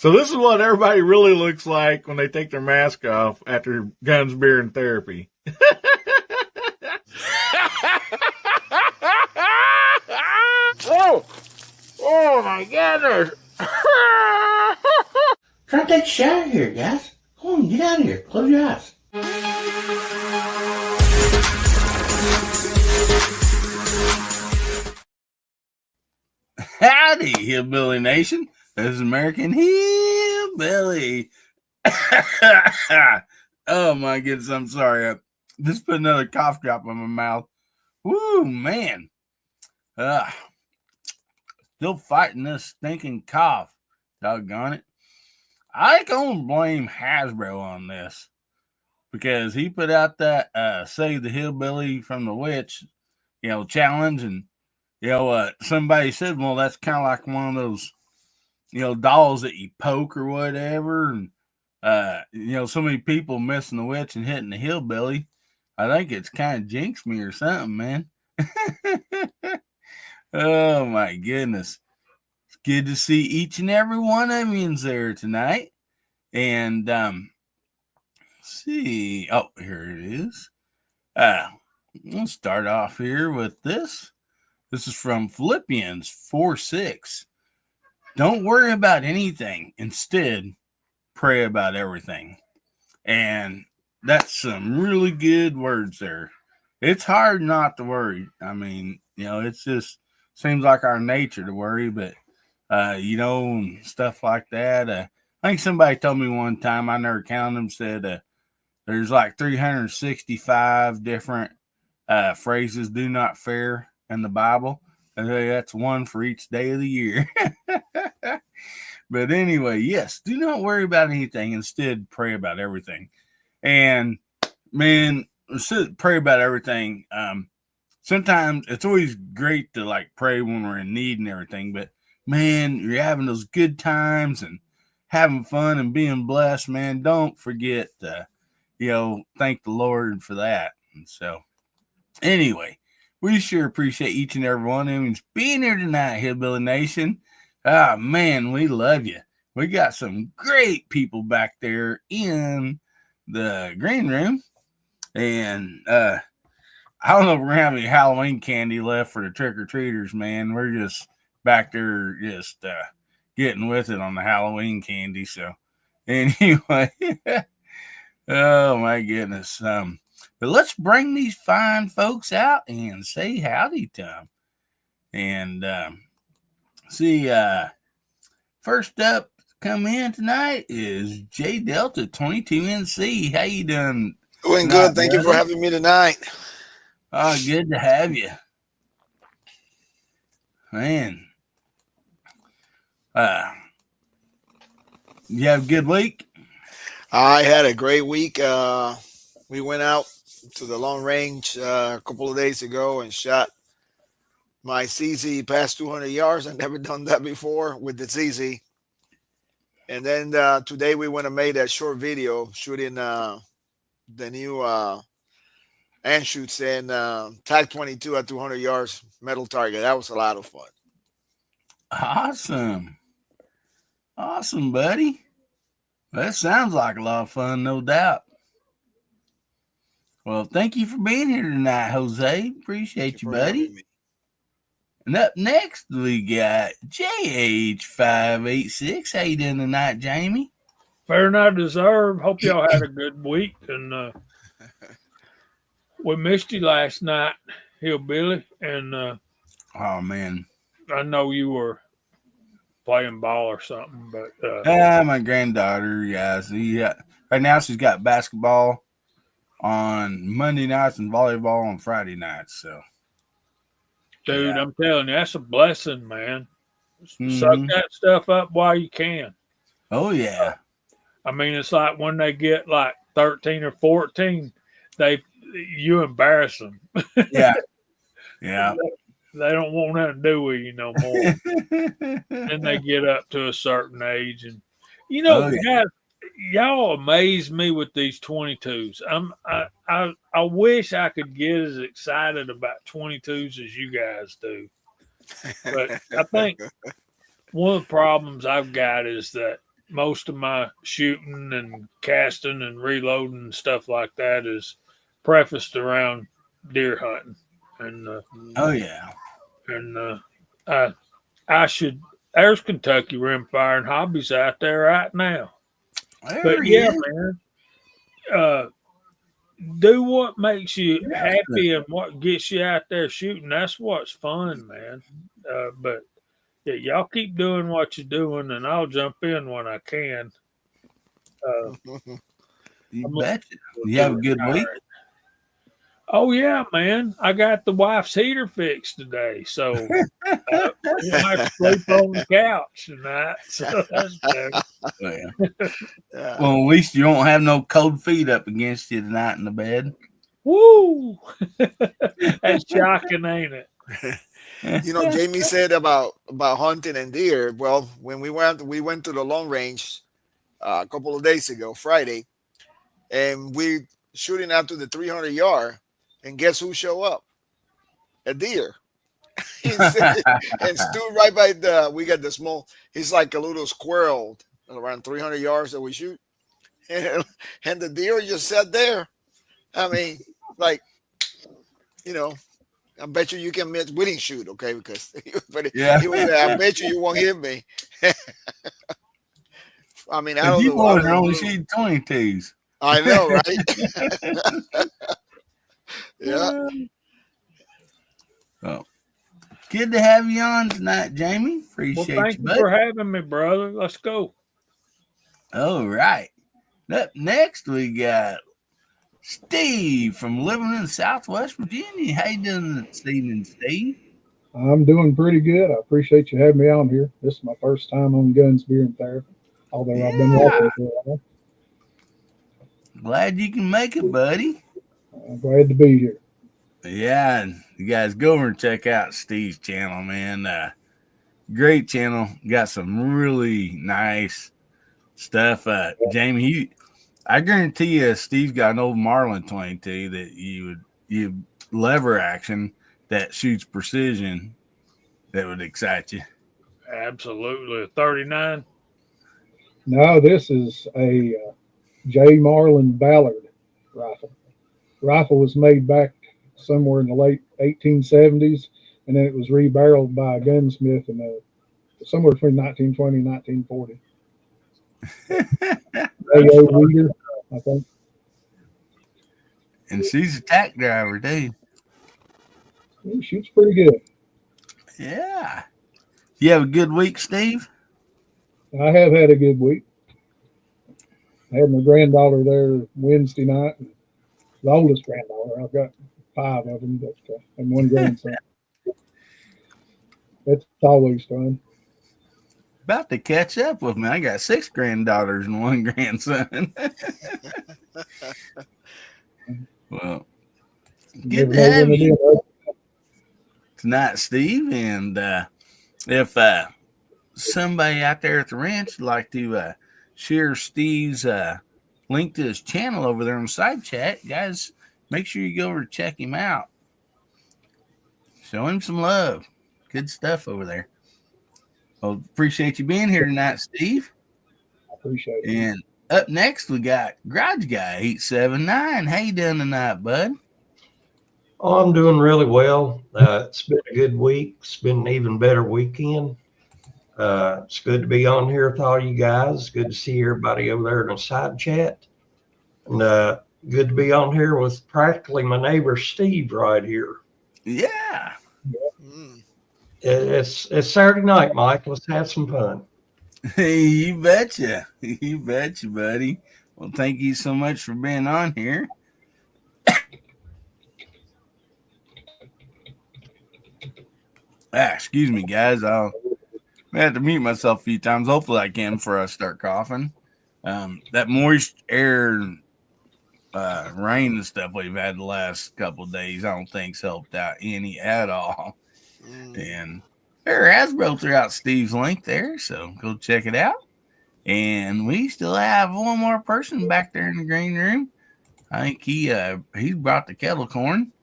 So this is what everybody really looks like when they take their mask off after guns, beer, and therapy. Oh my goodness. Try to take a shower here, guys. Come on, get out of here. Close your eyes. Howdy, Hillbilly Nation. This is American Hillbilly. Oh my goodness, I'm sorry. I just put another cough drop on my mouth. Woo, man. Still fighting this stinking cough. Doggone it. I can blame Hasbro on this because he put out that Save the Hillbilly from the Witch, challenge. And, somebody said, well, that's kind of like one of those, dolls that you poke or whatever. And, so many people missing the witch and hitting the hillbilly. I think it's kind of jinxed me or something, man. Oh, my goodness. It's good to see each and every one of you there tonight. And, see. Oh, here it is. We'll start off here with this. This is from Philippians 4:6. Don't worry about anything. Instead, pray about everything. And that's some really good words there. It's hard not to worry. I mean, it's just seems like our nature to worry, but, stuff like that. I think somebody told me one time, I never counted them, said there's like 365 different phrases, do not fear, in the Bible. I think that's one for each day of the year. But anyway, yes, do not worry about anything. Instead, pray about everything. And, man, pray about everything. Sometimes it's always great to pray when we're in need and everything, but man, you're having those good times and having fun and being blessed, man. Don't forget to, thank the Lord for that. And so anyway, we sure appreciate each and every one of you being here tonight, Hillbilly Nation. Ah, man, we love you. We got some great people back there in the green room. And, I don't know if we're going to have any Halloween candy left for the trick-or-treaters, man. We're just back there just getting with it on the Halloween candy. So, anyway, oh, my goodness. But let's bring these fine folks out and say howdy to them. And, first up come in tonight is J Delta 22NC. How you doing? Doing good. Thank you for having me tonight. Oh, good to have you. Man. You have a good week? I had a great week. We went out to the long range a couple of days ago and shot my CZ past 200 yards. I've never done that before with the CZ. And then today we went and made a short video shooting the new and shoots in Tag 22 at 200 yards metal target. That was a lot of fun. Awesome, buddy. That sounds like a lot of fun, no doubt. Well, thank you for being here tonight, Jose. Appreciate you, buddy. And up next, we got JH586. How you doing tonight, Jamie? Fair and I deserve. Hope y'all had a good week. And we missed you last night, Hillbilly. And oh, man. I know you were playing ball or something. But my granddaughter, guys. Right now she's got basketball on Monday nights and volleyball on Friday nights. So, dude, I'm telling you, that's a blessing, man. Suck that stuff up while you can. Oh, yeah. I mean, it's like when they get like 13 or 14, you embarrass them. Yeah. Yeah. They don't want nothing to do with you no more. And they get up to a certain age. And, guys, y'all amaze me with these 22s. I wish I could get as excited about 22s as you guys do. But I think one of the problems I've got is that most of my shooting and casting and reloading and stuff like that is prefaced around deer hunting, and Oh yeah. I I should. There's Kentucky Rimfire and Hobbies out there right now. There But he yeah, is. man, uh, do what makes you Yeah. happy and what gets you out there shooting. That's what's fun, man. But yeah, y'all keep doing what you're doing, and I'll jump in when I can. Uh, You I'm betcha. looking You to have a good week. retire. Oh yeah, man! I got the wife's heater fixed today, so we won't have to sleep on the couch tonight. So that's better. Oh, yeah. Yeah. Well, at least you don't have no cold feet up against you tonight in the bed. Woo! That's shocking, ain't it? Jamie said about hunting and deer. Well, when we went to the long range a couple of days ago, Friday, and we shooting out to the 300 yard, and guess who show up? A deer. And stood right by we got the small. He's like a little squirrel around 300 yards that we shoot, and the deer just sat there. I mean, like, I bet you can miss. We didn't shoot, okay? Because but Yeah. he was there. I bet you won't hit me. I mean, I don't You know. boys are only shooting 22s. I know, right? Yeah. Well, good to have you on tonight, Jamie. Well, Appreciate thank you, you for bud. having me, brother. Let's go. All right. Up next, we got Steve from living in Southwest Virginia. How you doing this evening, Steve? I'm doing pretty good. I appreciate you having me on here. This is my first time on Guns, Beer, and Therapy, although I've been Yeah. watching for a while. Glad you can make it, buddy. I'm glad to be here. Yeah, and you guys go over and check out Steve's channel, man. Great channel. Got some really nice stuff. Jamie, I guarantee you, Steve's got an old Marlin 22 that you lever action that shoots precision that would excite you. Absolutely. 39. No, this is a J. Marlin Ballard rifle. Rifle was made back somewhere in the late 1870s, and then it was rebarreled by a gunsmith in somewhere between 1920 and 1940. A.O. Weeder, I think. And she's a tack driver, too. He shoots pretty good. Yeah. You have a good week, Steve? I have had a good week. I had my granddaughter there Wednesday night. The oldest granddaughter. I've got 5 of them, and one grandson. It's always fun. About to catch up with me. I got 6 granddaughters and 1 grandson. Well, good to have you tonight, Steve. And if somebody out there at the ranch would like to share Steve's link to his channel over there on the side chat, guys, make sure you go over and check him out. Show him some love. Good stuff over there. Well, appreciate you being here tonight, Steve. I appreciate it. And up next, we got Garage Guy 879. How you doing tonight, bud? Oh, I'm doing really well. It's been a good week. It's been an even better weekend. It's good to be on here with all you guys. Good to see everybody over there in the side chat. And good to be on here with practically my neighbor, Steve, right here. Yeah. It's Saturday night, Mike. Let's have some fun. You betcha. You betcha, buddy. Well, thank you so much for being on here. Excuse me, guys. I have to mute myself a few times. Hopefully I can before I start coughing. That moist air rain and stuff we've had the last couple of days, I don't think's helped out any at all. And there, Hasbro threw out Steve's link there, so go check it out. And we still have one more person back there in the green room. I think he brought the kettle corn.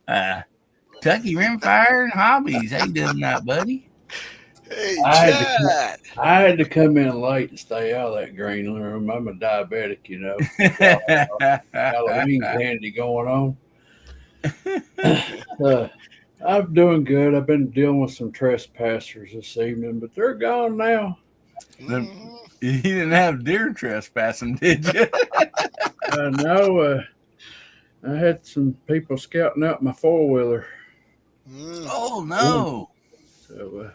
Kentucky Rimfire and Hobbies. How you doing tonight, buddy? Hey, I had to come, Chad. I had to come in late and stay out of that green room. I'm a diabetic, you know. Halloween candy going on. I'm doing good. I've been dealing with some trespassers this evening, but they're gone now. Mhm. You didn't have deer trespassing, did you? I know. I had some people scouting out my 4-wheeler, Mm. Oh no. so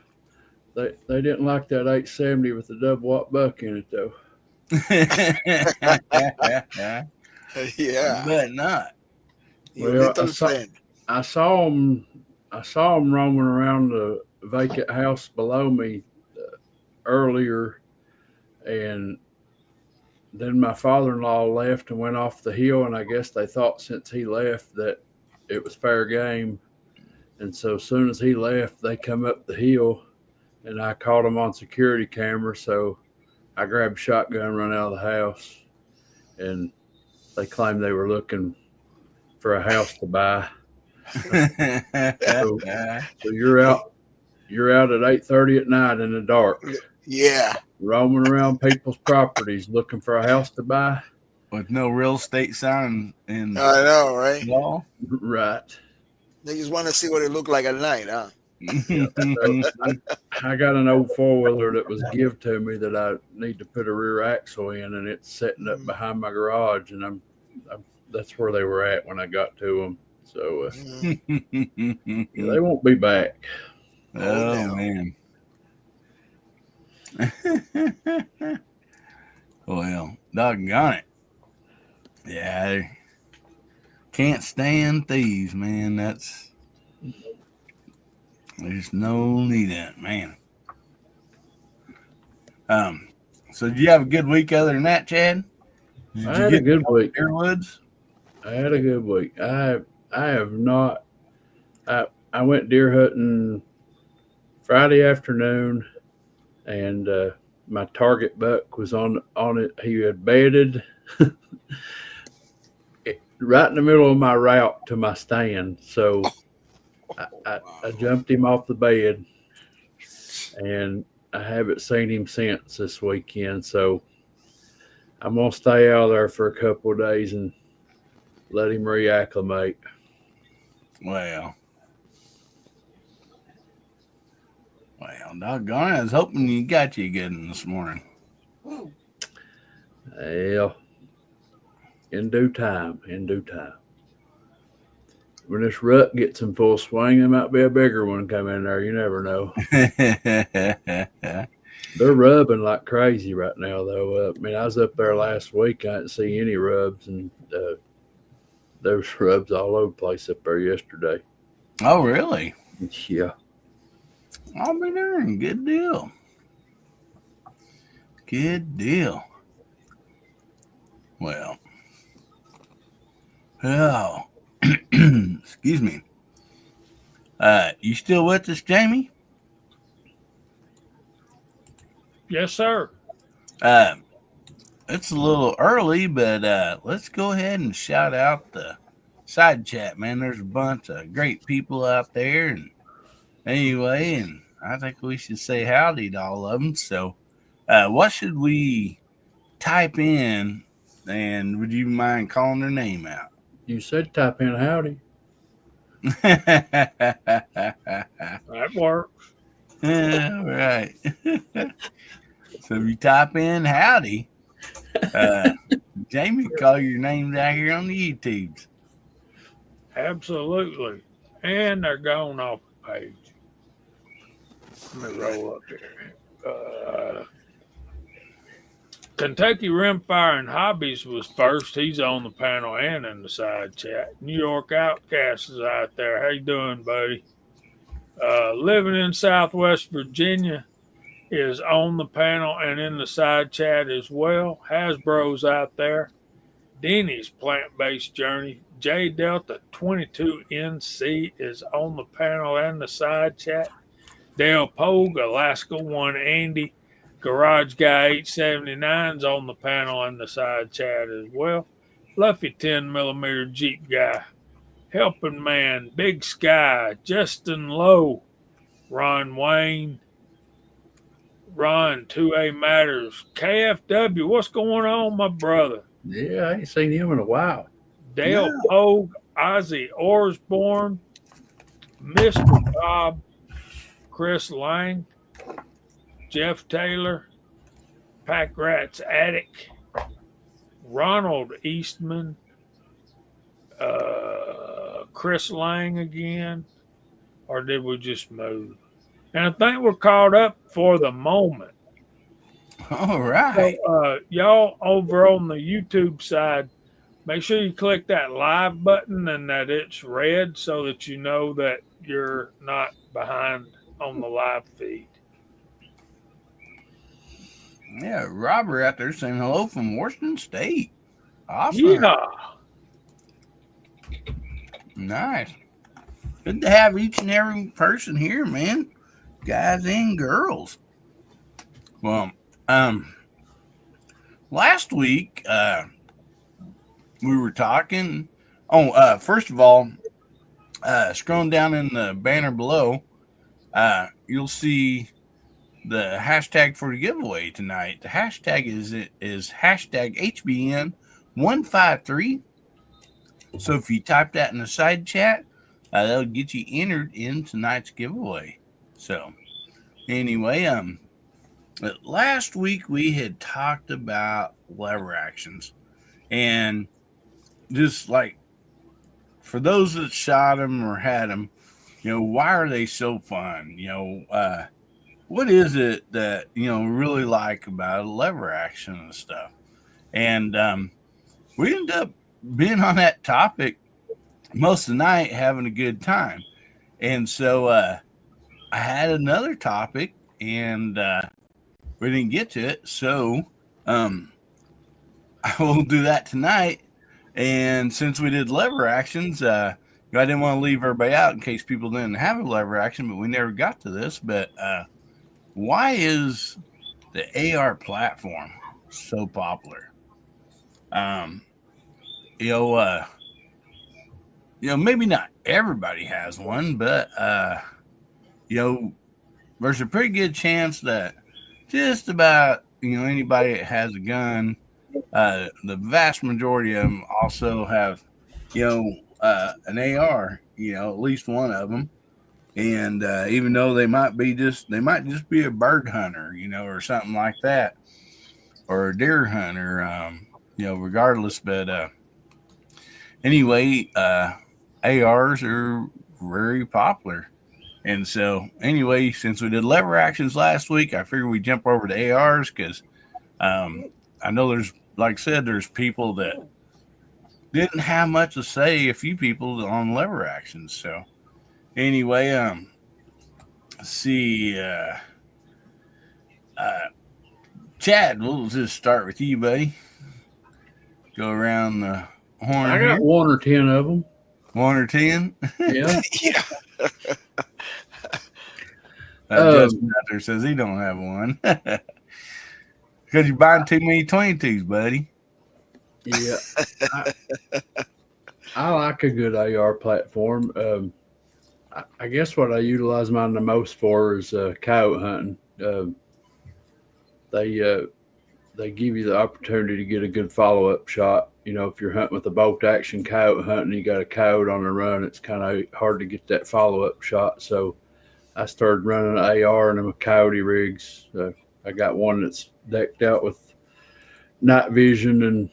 they didn't like that 870 with the double wop buck in it though. Yeah. But not. You Well, little friend. I saw them. I saw them roaming around the vacant house below me earlier, and then my father-in-law left and went off the hill, and I guess they thought since he left that it was fair game. And so as soon as he left, they come up the hill, and I caught them on security camera. So I grabbed a shotgun, run out of the house, and they claimed they were looking for a house to buy. So, so you're out at 8:30 at night in the dark, Yeah. roaming around people's properties looking for a house to buy. With no real estate sign in I know, right? law. Right. They just want to see what it looked like at night, huh? So I got an old 4-wheeler that was give to me that I need to put a rear axle in, and it's sitting up behind my garage, and I'm that's where they were at when I got to them. So Mhm. they won't be back. Oh no. man. Well, doggone it. Yeah, I can't stand thieves, man. There's no need in it, man. So did you have a good week other than that, Chad? Did I you had a good week. Deer Woods? I had a good week. I have not. I went deer hunting Friday afternoon, and my target buck was on it. He had bedded right in the middle of my route to my stand. So I jumped him off the bed, and I haven't seen him since this weekend. So I'm gonna stay out there for a couple of days and let him reacclimate. Well, doggone it. I was hoping you got you good one this morning. Well, in due time. In due time. When this rut gets in full swing, there might be a bigger one come in there. You never know. They're rubbing like crazy right now, though. I mean, I was up there last week. I didn't see any rubs, and there was rubs all over the place up there yesterday. Oh, really? Yeah. I'll be there. Good deal. Good deal. Well, oh, excuse me. You still with us, Jamie? Yes, sir. It's a little early, but let's go ahead and shout out the side chat, man. There's a bunch of great people out there, and anyway, and I think we should say howdy to all of them. So, what should we type in? And would you mind calling their name out? You said type in howdy. That works. All right. So if you type in howdy, Jamie call your names out here on the YouTubes. Absolutely. And they're gone off the page. Let me roll up here. Kentucky Rimfire and Hobbies was first. He's on the panel and in the side chat. New York Outcast is out there. How you doing, buddy? Living in Southwest Virginia is on the panel and in the side chat as well. Hasbro's out there. Denny's Plant-Based Journey. J Delta 22NC is on the panel and the side chat. Dale Pogue, Alaska One Andy. Garage Guy 879 is on the panel and the side chat as well. Fluffy 10mm Jeep Guy. Helping Man, Big Sky, Justin Lowe, Ron Wayne, Ron, 2A Matters, KFW. What's going on, my brother? Yeah, I ain't seen him in a while. Dale Pogue, Ozzy Osbourne, Mr. Bob, Chris Lang, Jeff Taylor, Pack Rat's Attic, Ronald Eastman, Chris Lang again, or did we just move? And I think we're caught up for the moment. All right. So, y'all over on the YouTube side, make sure you click that live button and that it's red so that you know that you're not behind on the live feed. Yeah, Robert out there saying hello from Washington State. Awesome. Yeah. Nice. Good to have each and every person here, man. Guys and girls. Well, last week, we were talking. First of all, scrolling down in the banner below, you'll see the hashtag for the giveaway tonight. The hashtag is hashtag HBN153. So if you type that in the side chat, that'll get you entered in tonight's giveaway. So anyway, last week we had talked about lever actions, and just like for those that shot them or had them, why are they so fun? What is it that really like about a lever action and stuff? And we ended up being on that topic most of the night, having a good time. And so I had another topic, and we didn't get to it. So I will do that tonight. And since we did lever actions, I didn't want to leave everybody out in case people didn't have a lever action, but we never got to this. But why is the AR platform so popular? Maybe not everybody has one, but there's a pretty good chance that just about anybody that has a gun, the vast majority of them also have an AR, at least one of them. And even though they might just be a bird hunter, or something like that, or a deer hunter, regardless. But anyway, ARs are very popular. And so anyway, since we did lever actions last week, I figured we'd jump over to ARs because I know there's, like I said, there's people that didn't have much to say, a few people on lever actions. So anyway, let's see, Chad, we'll just start with you, buddy. Go around the horn. I got here. 1 or 10 of them. 1 or 10? Yeah. Yeah. Justin out there says he don't have one. Because you're buying too many 22s, buddy. Yeah. I like a good AR platform. I guess what I utilize mine the most for is coyote hunting. They give you the opportunity to get a good follow-up shot. If you're hunting with a bolt action coyote hunting, you got a coyote on the run, it's kind of hard to get that follow-up shot. So I started running an AR and them coyote rigs. I got one that's decked out with night vision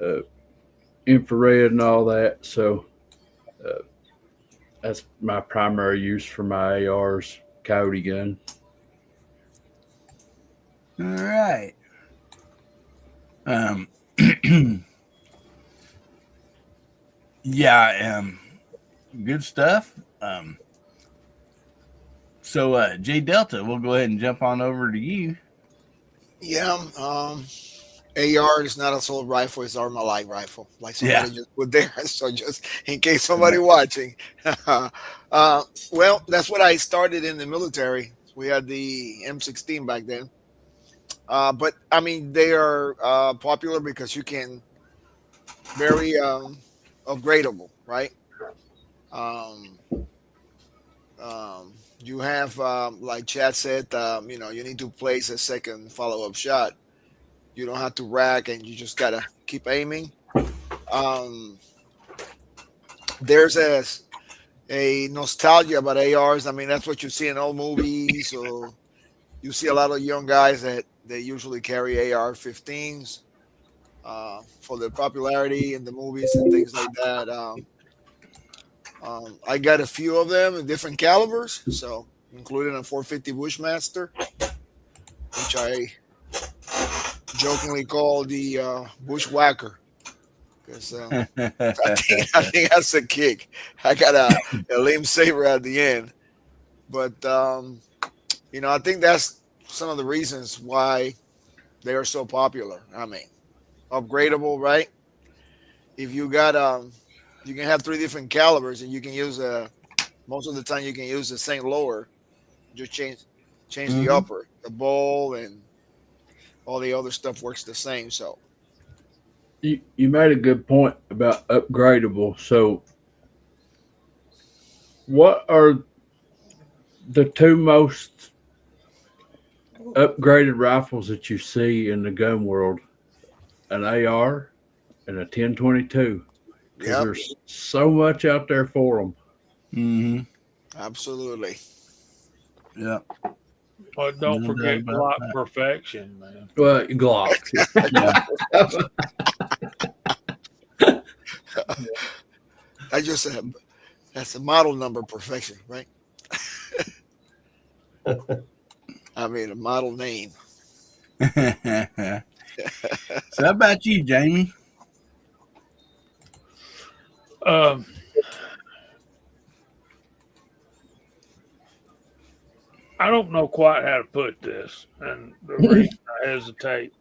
and infrared and all that. So that's my primary use for my AR's coyote gun. All right. Yeah, good stuff. So J Delta, we'll go ahead and jump on over to you. Yeah. AR is not a assault rifle; it's armor light rifle, like somebody just put there. So just in case somebody watching, well, that's what I started in the military. We had the M16 back then, but I mean they are popular because you can very upgradable, right? You have, like Chad said, you need to place a second follow up shot. You don't have to rack, and you just gotta keep aiming. Um, there's a nostalgia about ARs. I mean, that's what you see in old movies. So you see a lot of young guys that they usually carry AR-15s for their popularity in the movies and things like that. I got a few of them in different calibers, so including a 450 Bushmaster, which I jokingly call the Bushwhacker because I think that's a kick. I got a lame saber at the end, but I think that's some of the reasons why they are so popular. I mean, upgradable, right? If you got you can have three different calibers, and you can use most of the time you can use the same lower. Just change the Mhm. upper, the bowl, and all the other stuff works the same. So You made a good point about upgradable. So, what are the two most upgraded rifles that you see in the gun world? An AR and a 1022, because yep, there's so much out there for them. Mhm. absolutely. Yeah. But don't No doubt forget about Glock that. Perfection, man. Well, Glock. Yeah. I just said that's a model number perfection, right? I mean, a model name. So how about you, Jamie? Um, I don't know quite how to put this, and the reason I hesitate.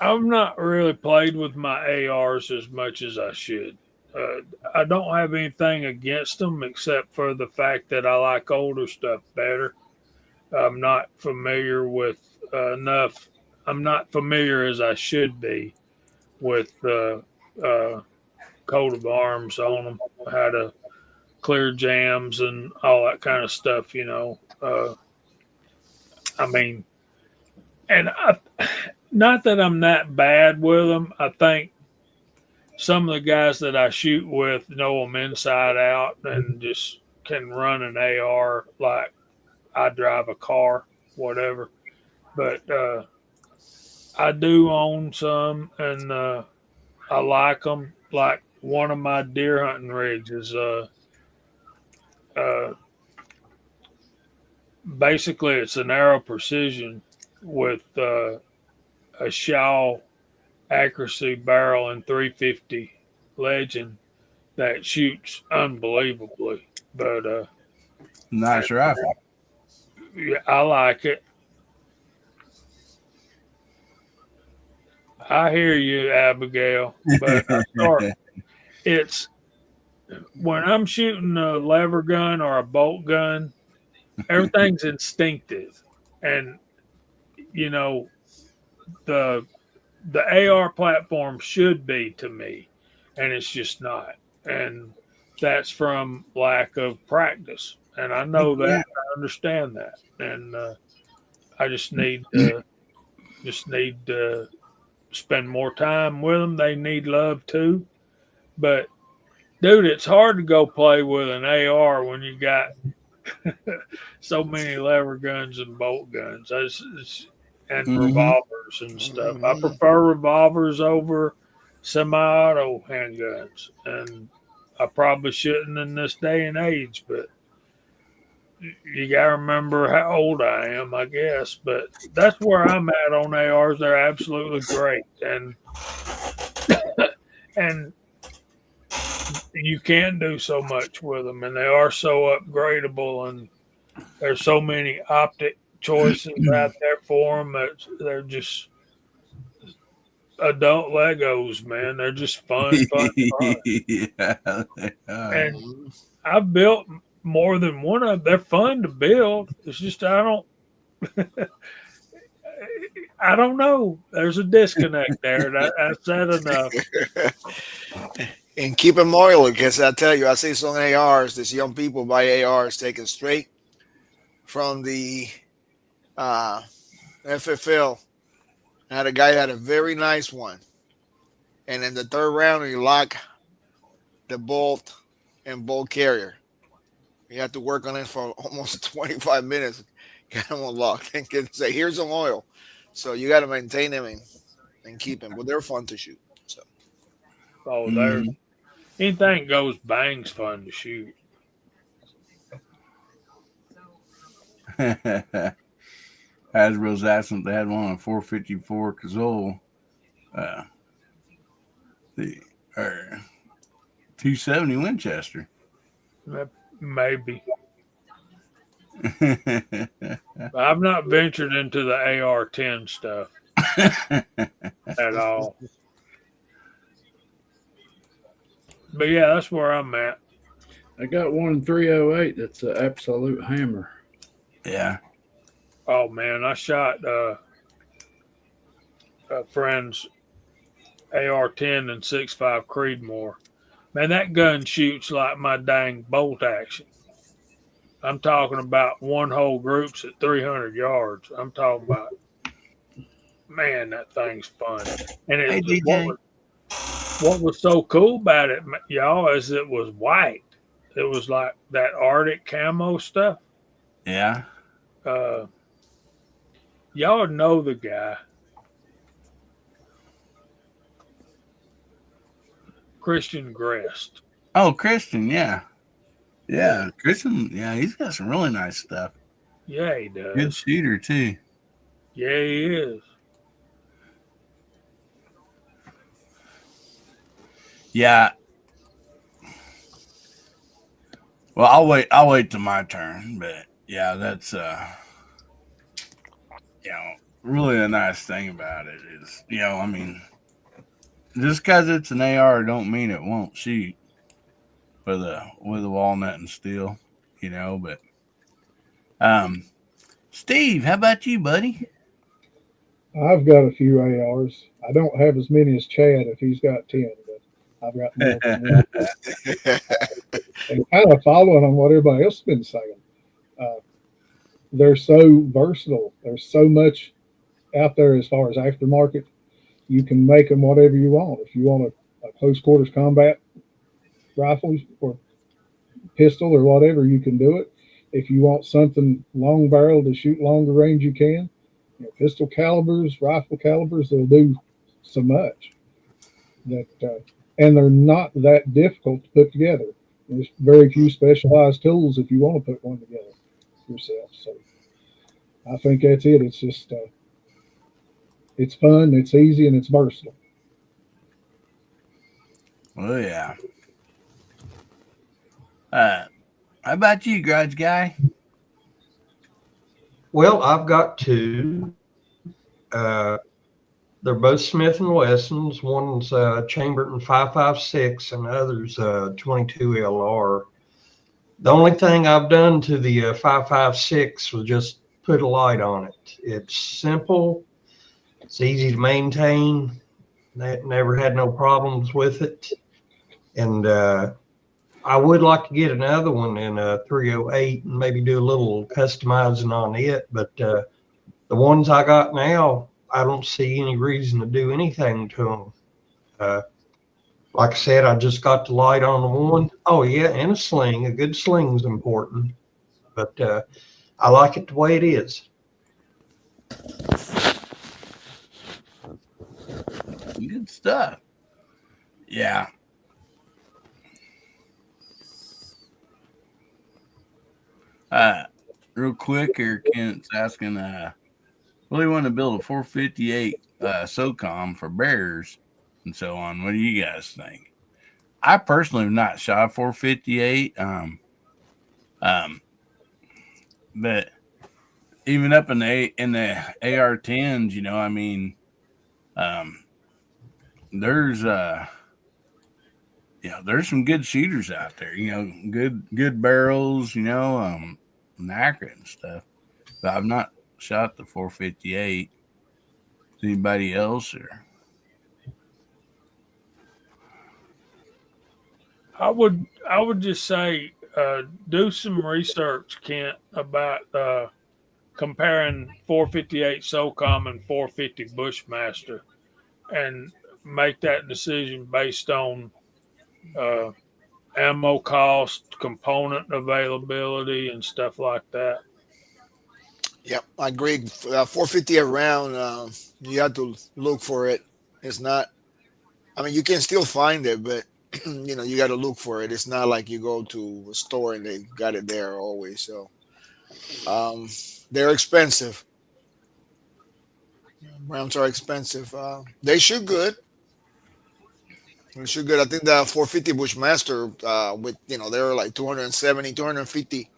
I've not really played with my ARs as much as I should. Uh, I don't have anything against them except for the fact that I like older stuff better. I'm not familiar with enough. I'm not familiar as I should be with the coat of arms on them, how to clear jams and all that kind of stuff. I mean, and not that I'm that bad with them. I think some of the guys that I shoot with know them inside out and just can run an AR like I drive a car, whatever. But I do own some, and I like them. Like one of my deer hunting rigs is uh, basically it's an arrow precision with a Shaw accuracy barrel and 350 legend that shoots unbelievably. But Nice rifle. yeah, I like it. I hear you, Abigail. But it's when I'm shooting a lever gun or a bolt gun, everything's instinctive, and you know the the AR platform should be to me, and it's just not, and that's from lack of practice. And I know that, Yeah. I understand that, and I just need to spend more time with them. They need love too, but dude, it's hard to go play with an AR when you got so many lever guns and bolt guns. And Mhm. revolvers and stuff. I prefer revolvers over semi-auto handguns, and I probably shouldn't in this day and age. But you gotta remember how old I am, I guess. But that's where I'm at on ARs. They're absolutely great, and you can do so much with them, and they are so upgradable, and there's so many optic choices out there for them. They're just adult Legos, man. They're just fun, fun, fun. Yeah, they are. And I've built more than one of them. They're fun to build. It's just I don't know. There's a disconnect there. I've said enough. And keep them loyal because I tell you, I see some ARs. These young people buy ARs taken straight from the uh, FFL. I had a guy that had a very nice one, and in the third round, he locked the bolt and bolt carrier. You have to work on it for almost 25 minutes. Get them unlocked and say, "Here's some oil." So you got to maintain them and keep them, but they're fun to shoot. So Oh, there. Anything goes bang's fun to shoot. Hasbro's asking if they had one on 454 Cazole. The 270 Winchester. Maybe. I've not ventured into the AR-10 stuff at all. But yeah, that's where I'm at. I got one 308 that's an absolute hammer. Yeah. Oh man, I shot a friend's AR-10 and 6.5 Creedmoor. Man, that gun shoots like my dang bolt action. I'm talking about one whole group's at 300 yards. I'm talking about, man, that thing's fun. And Hey, DJ. What was so cool about it, y'all, is it was white. It was like that Arctic camo stuff. Yeah. Y'all know the guy. Christian Grest. Oh, Christian, yeah. Yeah, Christian, yeah, he's got some really nice stuff. Yeah, he does. Good shooter, too. Yeah, he is. Yeah. Well, I'll wait till my turn, but yeah, that's really a nice thing about it is, I mean, just because it's an AR don't mean it won't shoot with a walnut and steel, but Steve, how about you, buddy? I've got a few ARs. I don't have as many as Chad if he's got 10, but I've got more than one. And kind of following on what everybody else has been saying. They're so versatile. There's so much out there as far as aftermarket. You can make them whatever you want. If you want a close quarters combat rifle or pistol or whatever, you can do it. If you want something long barrel to shoot longer range, you can. Pistol calibers, rifle calibers, they'll do so much that, and they're not that difficult to put together. There's very few specialized tools if you want to put one together yourself. So I think that's it. It's just, it's fun, it's easy, and it's versatile. Oh, yeah. How about you, Grudge Guy? Well, I've got two. They're both Smith & Wessons. One's Chamberton 5.56 and the other's 22 LR. The only thing I've done to the 5.56 was just put a light on it. It's simple. It's easy to maintain. Never had no problems with it. And I would like to get another one in a 308 and maybe do a little customizing on it. But the ones I got now, I don't see any reason to do anything to them. Like I said, I just got the light on the one. Oh, yeah, and a sling. A good sling is important. But I like it the way it is. Good stuff. Yeah. Real quick here, Kent's asking, really want to build a 458 SOCOM for bears and so on. What do you guys think? I personally have not shot a 458. But even up in the AR-10s, I mean, there's some good shooters out there, good barrels, and accurate and stuff. But I've not shot the 458. Anybody else or? I would just say do some research, Kent, about comparing 458 SOCOM and 450 Bushmaster, and make that decision based on uh, ammo cost, component availability, and stuff like that. Yep, I agree. 450 around, you have to look for it. It's not. I mean, you can still find it, but you got to look for it. It's not like you go to a store and they got it there always. So um, they're expensive. Rounds are expensive. They shoot good. They shoot good. I think the 450 Bushmaster, with they're like 270, 250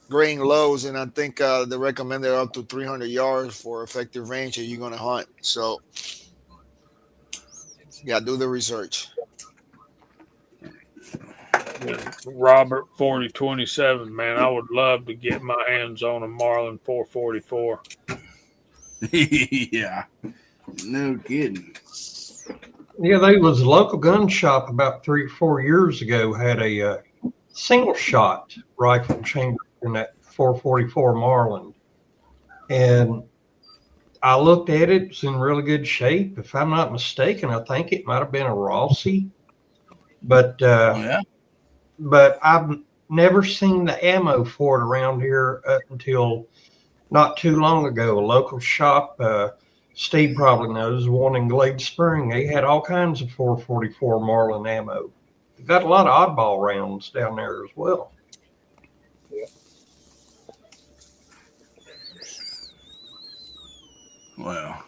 grain lows, and I think they recommend they're up to 300 yards for effective range that you're gonna hunt. So yeah, do the research. Robert 4027, man, I would love to get my hands on a Marlin 444. Yeah, no kidding. Yeah, there was a local gun shop about 3 or 4 years ago had a single shot rifle chamber in that 444 Marlin. And I looked at it, it's in really good shape. If I'm not mistaken, I think it might have been a Rossi. But Yeah. but I've never seen the ammo for it around here up until not too long ago. A local shop, Steve probably knows, one in Glade Spring. They had all kinds of 444 Marlin ammo. They've got a lot of oddball rounds down there as well. Well,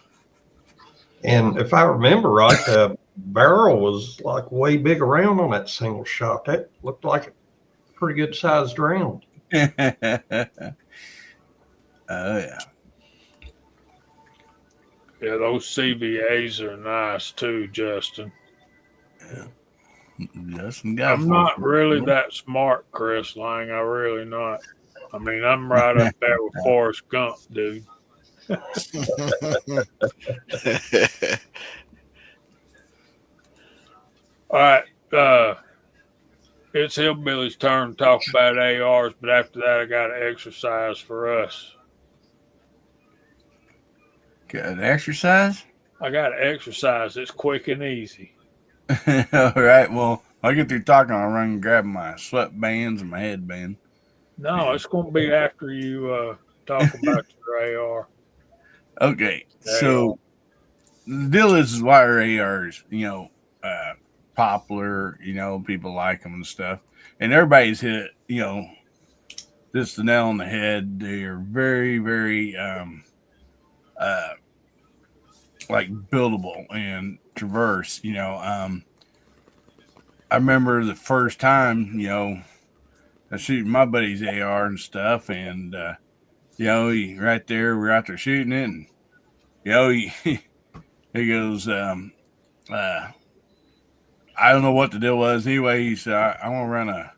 and if I remember right, the barrel was like way big around on that single shot. That looked like a pretty good sized round. Oh yeah. Yeah, those CVAs are nice too, Justin. Yeah. Justin got I'm not really that smart, Chris Lang. I really not. I mean, I'm right up there with Forrest Gump, dude. All right. It's Hillbilly's turn to talk about ARs, but after that, I got an exercise for us. Got an exercise? I got an exercise. It's quick and easy. All right. Well, I'll get through talking. I'll run and grab my sweatbands and my headband. No, it's going to be after you talk about your AR. Okay. So the deal is why are ARs, popular, people like them and stuff. And everybody's hit, just the nail on the head. They are very, very, like buildable and traverse, I remember the first time, I shooting my buddy's AR and stuff, and he right there, we're out there shooting it, and he goes, I don't know what the deal was. Anyway, he said, I want to run a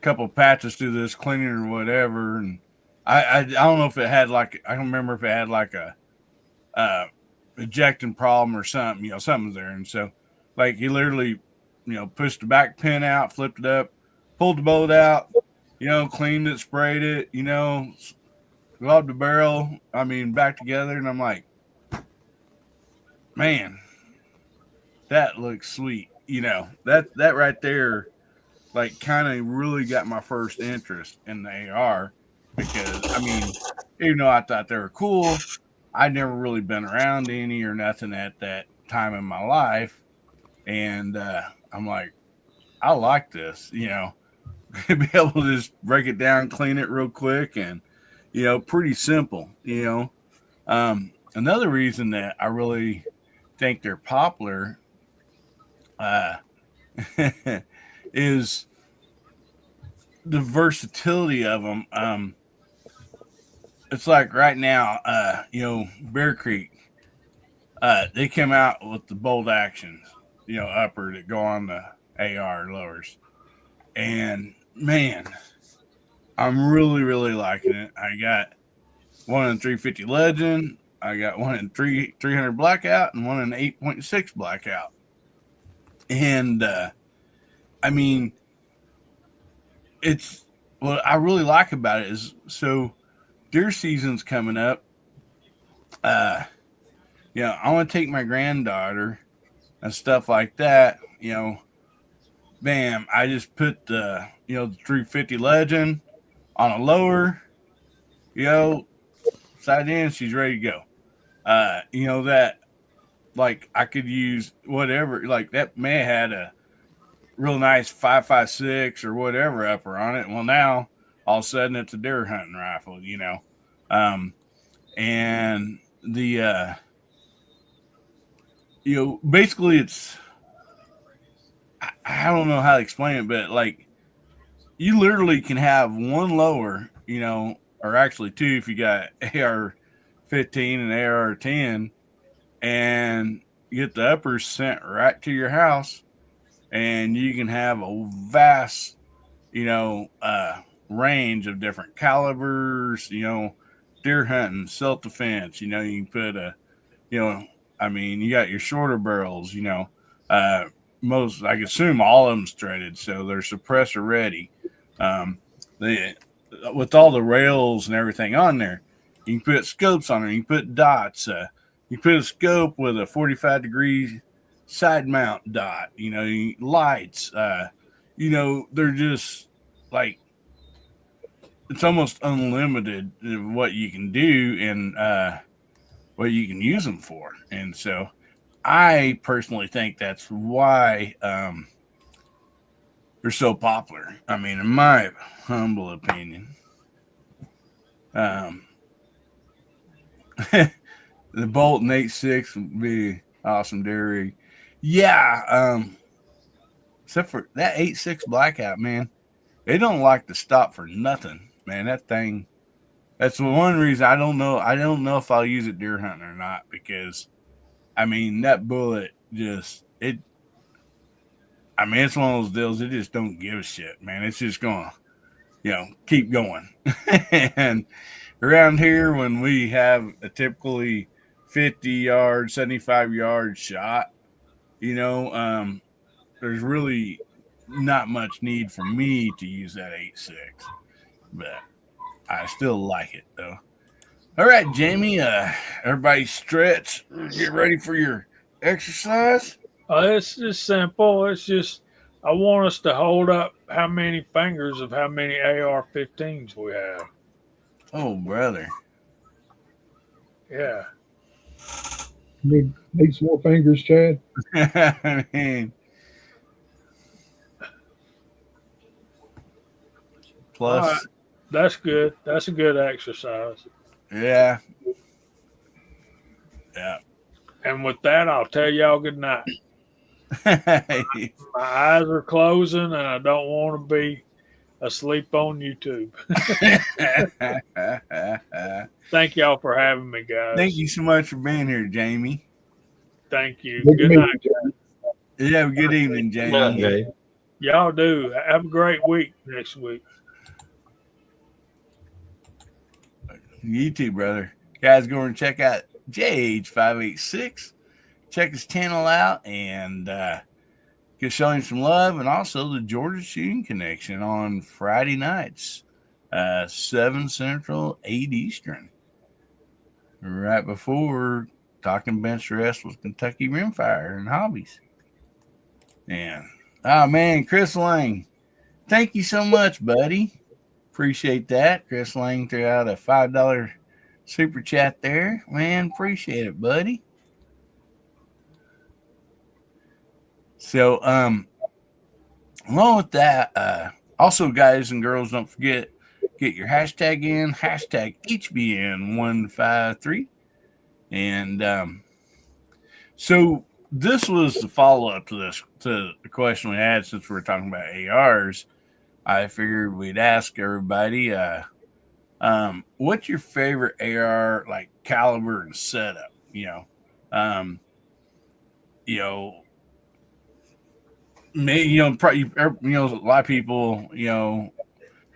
couple patches through this cleaner or whatever, and I don't know if it had I don't remember if it had a ejecting problem or something, something's there, and so he literally, pushed the back pin out, flipped it up, pulled the bolt out, cleaned it, sprayed it, gloved the barrel, back together. And I'm like, man, that looks sweet. That right there, kind of really got my first interest in the AR because, even though I thought they were cool, I'd never really been around any or nothing at that time in my life. And I'm like, I like this, be able to just break it down, clean it real quick, and pretty simple. Another reason that I really think they're popular is the versatility of them. It's like right now, Bear Creek, they came out with the bolt actions, upper that go on the AR lowers. And man, I'm really, really liking it. I got one in 350 Legend. I got one in 300 Blackout and one in 8.6 Blackout. And, it's what I really like about it is so deer season's coming up. Uh, I want to take my granddaughter and stuff like that. Bam! I just put the 350 Legend on a lower. Side in, she's ready to go. That like I could use whatever. Like that may have had a real nice 5.56 or whatever upper on it. Well, now all of a sudden it's a deer hunting rifle. And the basically it's I don't know how to explain it, but like you literally can have one lower, or actually two if you got AR-15 and AR-10, and get the uppers sent right to your house, and you can have a vast, range of different calibers, deer hunting, self defense. You can put you got your shorter barrels, most, I assume all of them threaded, so they're suppressor ready. They, with all the rails and everything on there, you can put scopes on there, you can put dots, you put a scope with a 45 degree side mount dot, lights, they're just like, it's almost unlimited what you can do and what you can use them for. And so I personally think that's why they're so popular. I mean, in my humble opinion. The Bolton 8.6 would be awesome dairy. Yeah, except for that 8.6 blackout, man. They don't like to stop for nothing, man. That thing. That's the one reason I don't know. I don't know if I'll use it deer hunting or not because, that bullet just it. It's one of those deals. It just don't give a shit, man. It's just gonna, keep going. And around here, when we have a typically 50-yard, 75-yard shot, there's really not much need for me to use that 8.6, but I still like it though. All right, Jamie. Everybody stretch. Get ready for your exercise. It's just simple. It's just I want us to hold up how many fingers of how many AR-15s we have. Oh, brother. Yeah. Need some more fingers, Chad. I mean, plus, all right. That's good. That's a good exercise. Yeah. Yeah. And with that, I'll tell y'all good night. My eyes are closing, and I don't want to be asleep on YouTube. Thank y'all for having me, guys. Thank you so much for being here, Jamie. Thank you. Good night. Yeah, good evening, Jamie. Good night, Jay. Y'all do. Have a great week next week. You too, brother. Guys, go and check out JH586. Check his channel out and go show him some love. And also the Georgia Shooting Connection on Friday nights, 7 Central, 8 Eastern. Right before Talking Bench Rest with Kentucky Rimfire and Hobbies. And, oh man, Chris Lang, thank you so much, buddy. Appreciate that. Chris Lang threw out a $5 super chat there. Man, appreciate it, buddy. So, along with that, also, guys and girls, don't forget, get your hashtag in, hashtag HBN153. And so this was the follow-up to the question we had since we were talking about ARs. I figured we'd ask everybody, what's your favorite AR, like, caliber and setup? Probably, a lot of people,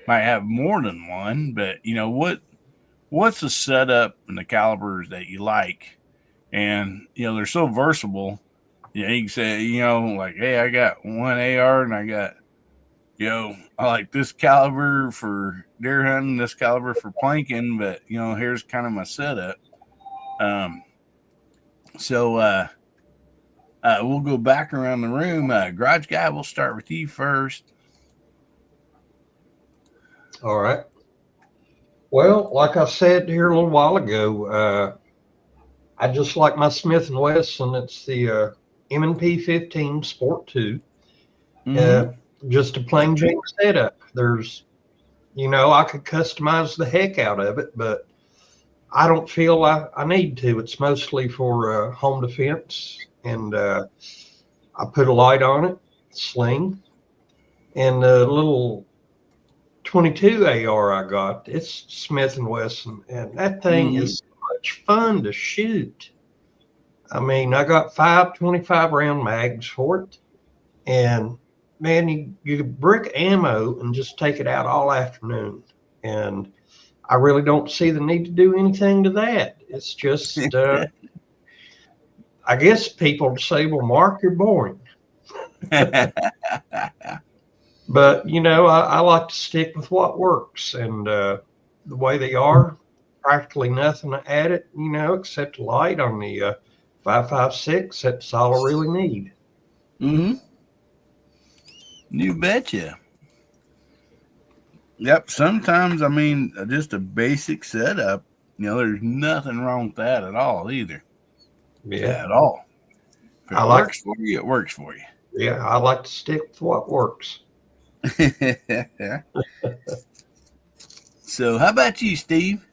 might have more than one, but what's the setup and the calibers that you like? And they're so versatile. You can say, like, hey, I got one AR and I got I like this caliber for deer hunting, this caliber for planking, but here's kind of my setup. So we'll go back around the room. Garage guy, we'll start with you first. All right. Well, like I said here a little while ago, I just like my Smith & Wesson. It's the M&P 15 Sport 2. Just a plain Jane setup. There's, I could customize the heck out of it, but I don't feel I need to. It's mostly for home defense, and I put a light on it, sling, and a little 22 AR I got. It's Smith & Wesson, and that thing is so much fun to shoot. I mean, I got 5 25-round mags for it, and man, you brick ammo and just take it out all afternoon. And I really don't see the need to do anything to that. It's just, I guess people say, well, Mark, you're boring. But, I like to stick with what works. And the way they are, practically nothing to add it, except a light on the 5.56. That's all I really need. You betcha. Yep. Sometimes, just a basic setup, there's nothing wrong with that at all either. Yeah. At all. If it works for you, it works for you. Yeah. I like to stick with what works. So how about you, Steve?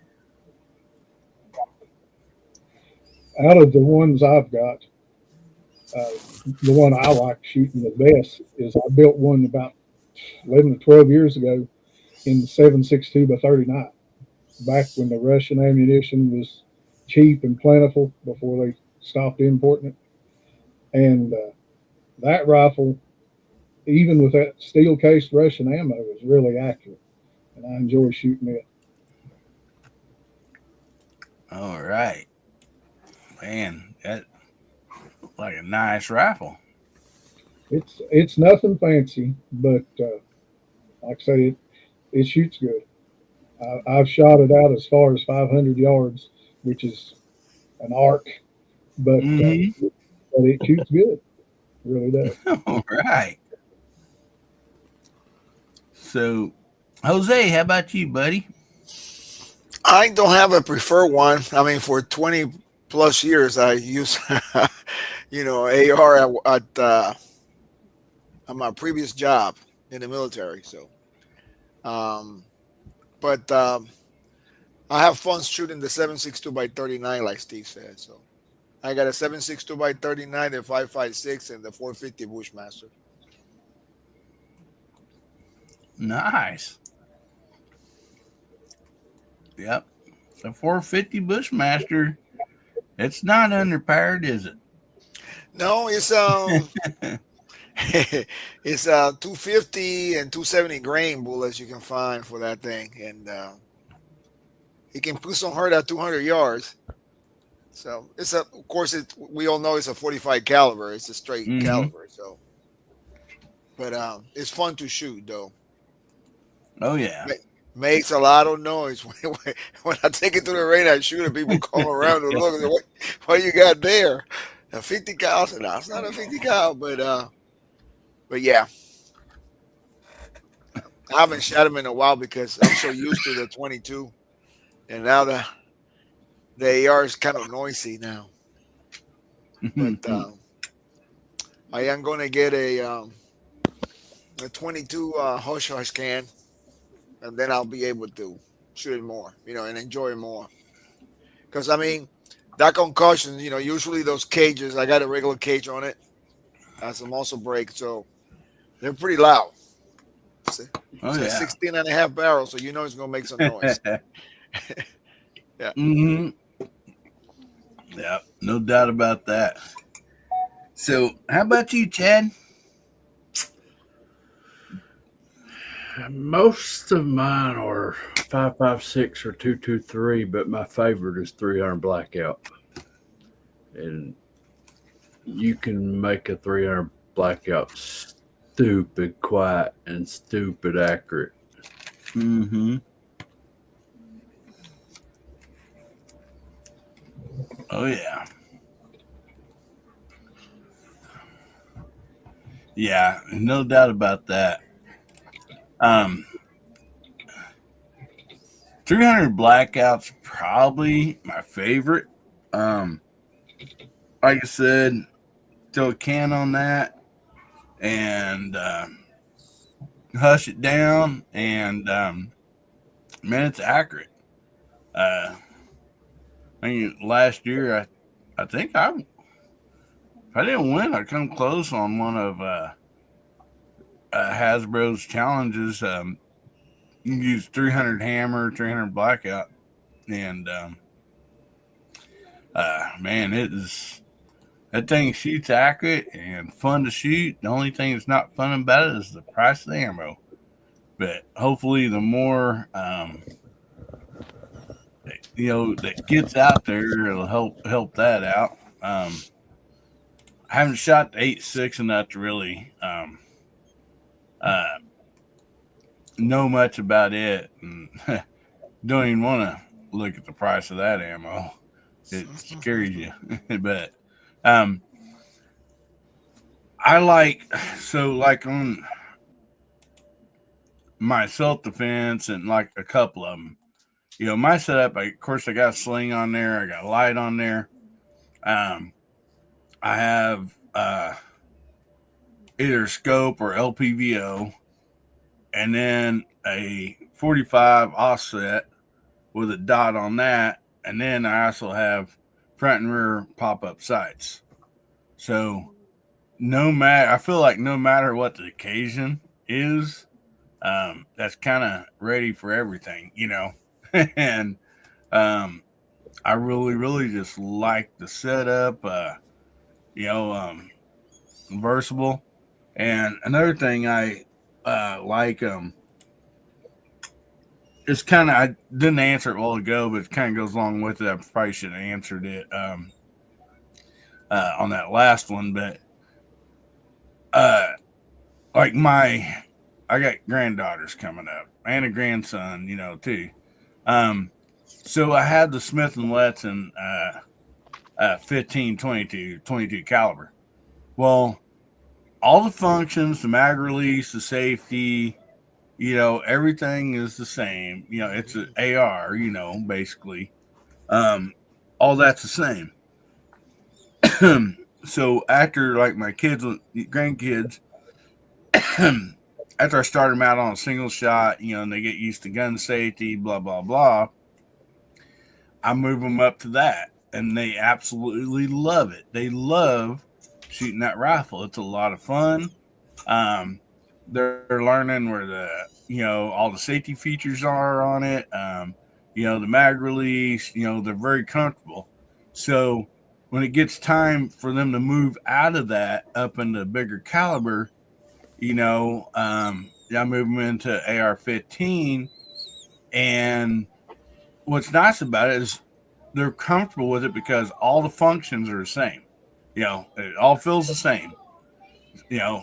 Out of the ones I've got, the one I like shooting the best is I built one about 11 to 12 years ago in the 7.62 by 39, back when the Russian ammunition was cheap and plentiful before they stopped importing it. And that rifle, even with that steel-cased Russian ammo, is really accurate, and I enjoy shooting it. All right. Man, that looks like a nice rifle. It's nothing fancy, but like I say, it shoots good. I've shot it out as far as 500 yards, which is an arc, but it shoots good. It really does. All right. So, Jose, how about you, buddy? I don't have a preferred one. For 20 plus years, I use, AR at my previous job in the military. So, but I have fun shooting the 7.62 by 39, like Steve said. So, I got a 7.62 by 39, the 5.56, and the 450 Bushmaster. Nice. Yep. The 450 Bushmaster. It's not underpowered, is it? No, it's it's 250 and 270 grain bullets you can find for that thing, and it can put some hurt at 200 yards. So of course, we all know it's a 45 caliber. It's a straight caliber. So, but it's fun to shoot though. Oh yeah. Makes a lot of noise when I take it to the range. I shoot and people come around and look at what you got there. A 50 cal. No, it's not a 50 cal, but yeah. I haven't shot him in a while because I'm so used to the 22, and now the AR is kind of noisy now. But I am going to get a 22 hush hush can. And then I'll be able to shoot it more, and enjoy it more. Because, that concussion, usually those cages, I got a regular cage on it. Has a muzzle brake, so they're pretty loud. It's a 16 and a half barrel, so it's going to make some noise. Yeah. Yeah, no doubt about that. So, how about you, Chad? Most of mine are 5.56 or 2.23, but my favorite is 300 Blackout. And you can make a 300 Blackout stupid quiet and stupid accurate. Mm-hmm. Oh yeah. Yeah, no doubt about that. 300 Blackout's probably my favorite. Um, like I said, throw a can on that and hush it down, and man, it's accurate. Uh, I mean, last year I think if I didn't win, I come close on one of Hasbro's challenges. You can use 300 hammer, 300 blackout, and man, it is that thing shoots accurate and fun to shoot. The only thing that's not fun about it is the price of the ammo. But hopefully, the more that gets out there, it'll help that out. I haven't shot the 8.6 enough to really uh, know much about it, and don't even want to look at the price of that ammo. It scares you. But I like on my self defense and like a couple of them. My setup. Of course, I got a sling on there. I got a light on there. I have either scope or LPVO, and then a 45 offset with a dot on that, and then I also have front and rear pop-up sights. So I feel like no matter what the occasion is, that's kind of ready for everything, and I really, really just like the setup, versatile. And another thing I like, it's kind of, I didn't answer it a while ago, but it kind of goes along with it. I probably should have answered it on that last one, but like I got granddaughters coming up and a grandson, too. So I had the Smith & Wesson 22 caliber. Well, all the functions, the mag release, the safety, everything is the same. It's an AR, basically. All that's the same. So after like my grandkids, after I start them out on a single shot, and they get used to gun safety, blah, blah, blah, I move them up to that. And they absolutely love it. They love shooting that rifle. It's a lot of fun. They're learning where all the safety features are on it. The mag release, they're very comfortable. So when it gets time for them to move out of that up into bigger caliber, I move them into AR-15. And what's nice about it is they're comfortable with it because all the functions are the same. It all feels the same.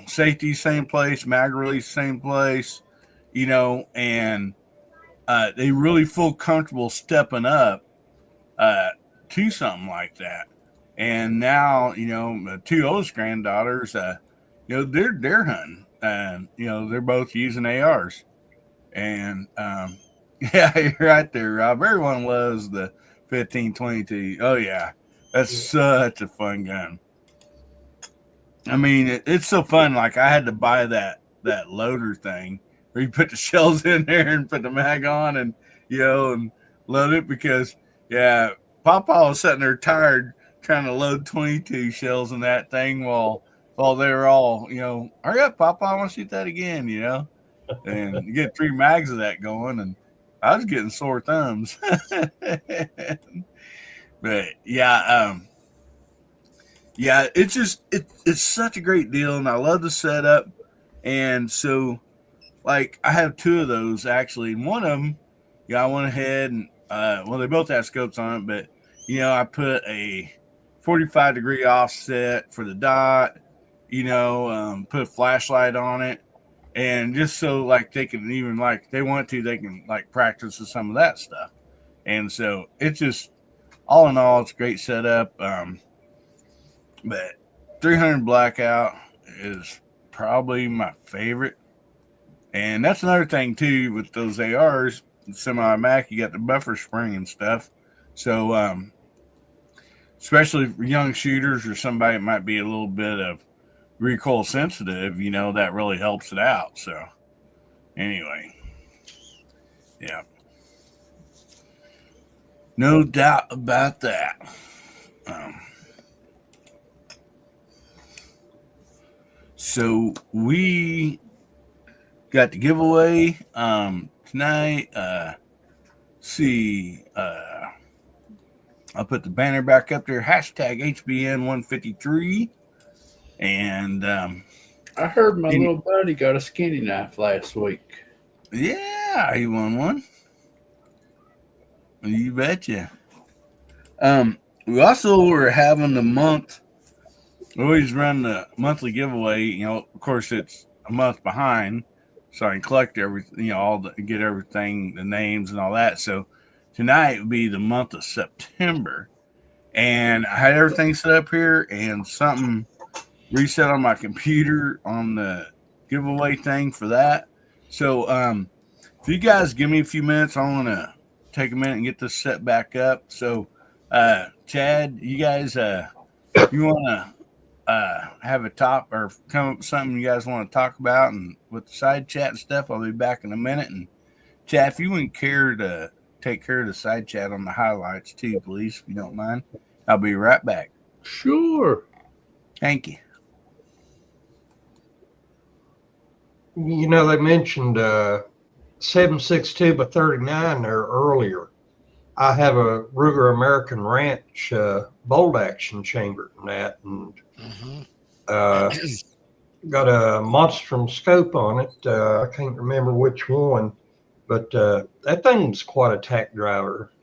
Safety, same place, mag release, same place, and they really feel comfortable stepping up to something like that. And now, my two oldest granddaughters, they're deer hunting, and, they're both using ARs. And, yeah, you're right there, Rob. Everyone loves the 1522. Oh, yeah. That's such a fun gun. I mean, it's so fun. Like, I had to buy that loader thing where you put the shells in there and put the mag on and, and load it because, yeah, Papa was sitting there tired trying to load 22 shells in that thing while they were all, hurry up, Papa, I want to shoot that again, and you get 3 mags of that going, and I was getting sore thumbs. But yeah, it's just it's such a great deal, and I love the setup. And so, like, I have 2 of those actually, and one of them, I went ahead and they both have scopes on it, but I put a 45-degree offset for the dot, put a flashlight on it, and just so like they can even like they want to, they can like practice with some of that stuff. And so it's just all in all, it's a great setup. But 300 Blackout is probably my favorite. And that's another thing too with those ARs, semi-automatic, you got the buffer spring and stuff. So especially for young shooters or somebody that might be a little bit of recoil sensitive, that really helps it out. So anyway, yeah. No doubt about that. So we got the giveaway tonight. I'll put the banner back up there. Hashtag HBN153. And I heard my little buddy got a skinny knife last week. Yeah, he won one. You betcha. We also were having the month. We always run the monthly giveaway. Of course, it's a month behind, so I can collect everything. Get everything, the names and all that. So tonight would be the month of September, and I had everything set up here, and something reset on my computer on the giveaway thing for that. So if you guys give me a few minutes, I want to take a minute and get this set back up. So Chad, you guys you want to have a top or come up with something you guys want to talk about, and with the side chat and stuff, I'll be back in a minute. And Chad, if you wouldn't care to take care of the side chat on the highlights too, please, if you don't mind, I'll be right back. Sure. Thank you. They mentioned 7.62 by 39 there earlier. I have a Ruger American Ranch bolt action chamber in that, and got a Monstrum scope on it. I can't remember which one, but that thing's quite a tack driver.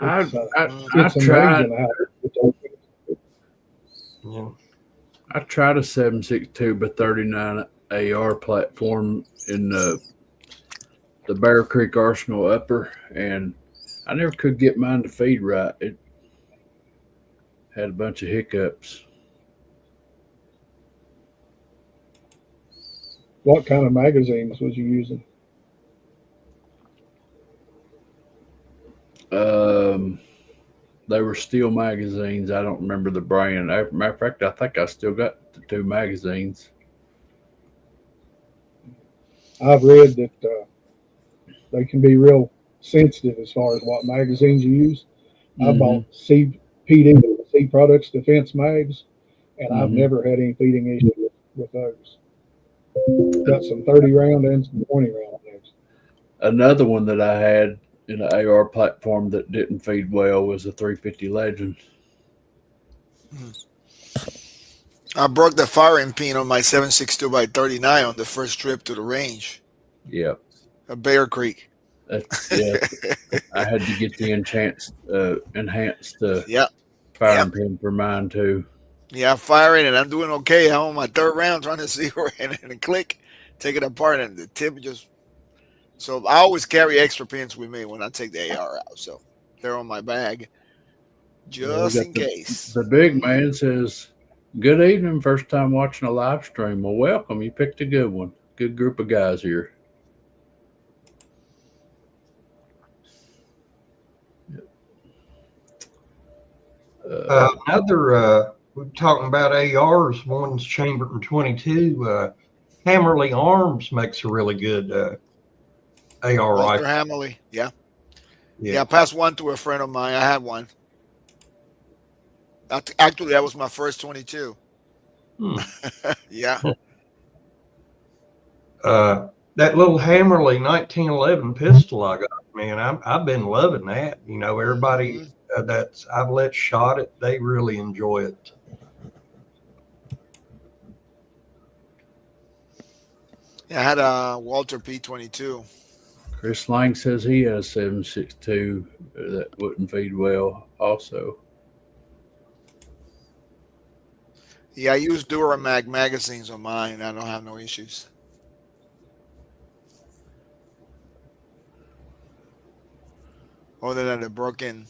I It's tried. amazing how Yeah. I tried a 7.62 by 39 AR platform in the Bear Creek Arsenal upper, and I never could get mine to feed right. It had a bunch of hiccups. What kind of magazines was you using? They were steel magazines. I don't remember the brand. Matter of fact, I think I still got the two magazines. I've read that they can be real sensitive as far as what magazines you use. I bought CPD, C Products Defense Mags, and I've never had any feeding issues with those. Got some 30 round and some 20 round mags. Another one that I had in an AR platform that didn't feed well was a 350 Legend. I broke the firing pin on my 7.62 by 39 on the first trip to the range. Yep. At Bear Creek. Yeah. I had to get the enhanced Yeah. firing pin for mine too. Yeah, I'm firing and I'm doing okay. I'm on my third round trying to see where and click, take it apart, and the tip just. So I always carry extra pins with me when I take the AR out. So they're on my bag just in case. The big man says, "Good evening. First time watching a live stream. Well, welcome. You picked a good one. Good group of guys here." We're talking about ARs. One's chambered in 22. Hammerly Arms makes a really good AR Walter rifle. Hammerly, yeah. I passed one to a friend of mine. I had one. Actually, that was my first 22. Yeah. That little Hammerly 1911 pistol I got, man, I've been loving that. Everybody that's I've let shot it, they really enjoy it. Yeah, I had a Walter P22. Chris Lang says he has 7.62 that wouldn't feed well also. Yeah, I use Duramac magazines on mine. I don't have no issues. Other than the broken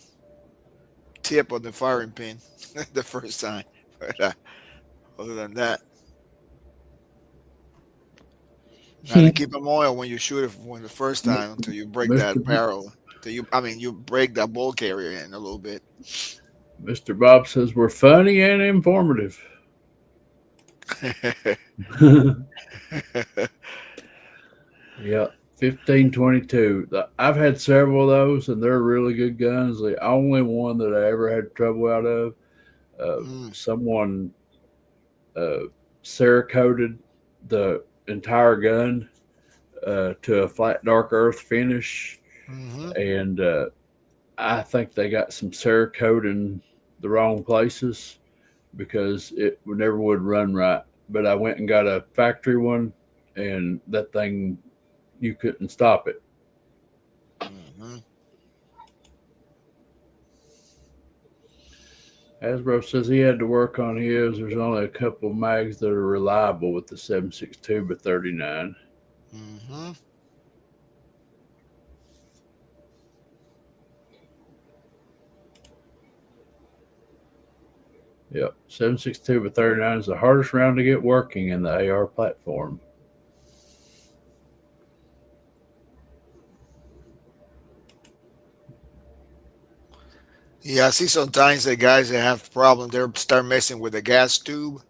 tip of the firing pin the first time. But other than that, got to keep them oil when you shoot it when the first time until you break that Mr. barrel. Till you break that ball carrier in a little bit. Mr. Bob says we're funny and informative. Yeah, 1522. I've had several of those, and they're really good guns. The only one that I ever had trouble out of, someone Cerakoted the entire gun to a flat dark earth finish, and I think they got some Cerakote in the wrong places because it never would run right. But I went and got a factory one, and that thing, you couldn't stop it. Hasbro says he had to work on his. There's only a couple of mags that are reliable with the 7.62 by 39. Yep, 7.62 by 39 is the hardest round to get working in the AR platform. Yeah, I see sometimes the guys that have problems, they start messing with the gas tube,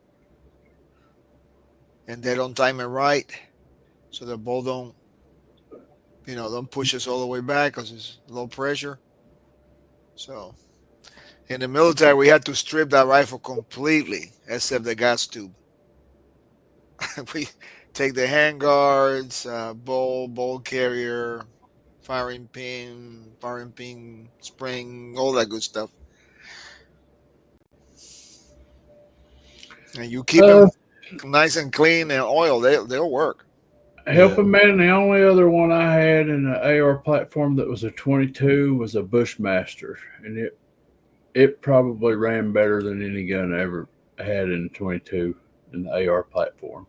and they don't time it right, so the ball don't push us all the way back because it's low pressure. So in the military, we had to strip that rifle completely, except the gas tube. We take the handguards, ball carrier, firing pin, spring, all that good stuff. And you keep them nice and clean and oil, they'll work. Helping Man, the only other one I had in the AR platform that was a 22 was a Bushmaster, and it probably ran better than any gun I ever had in 22 in the AR platform.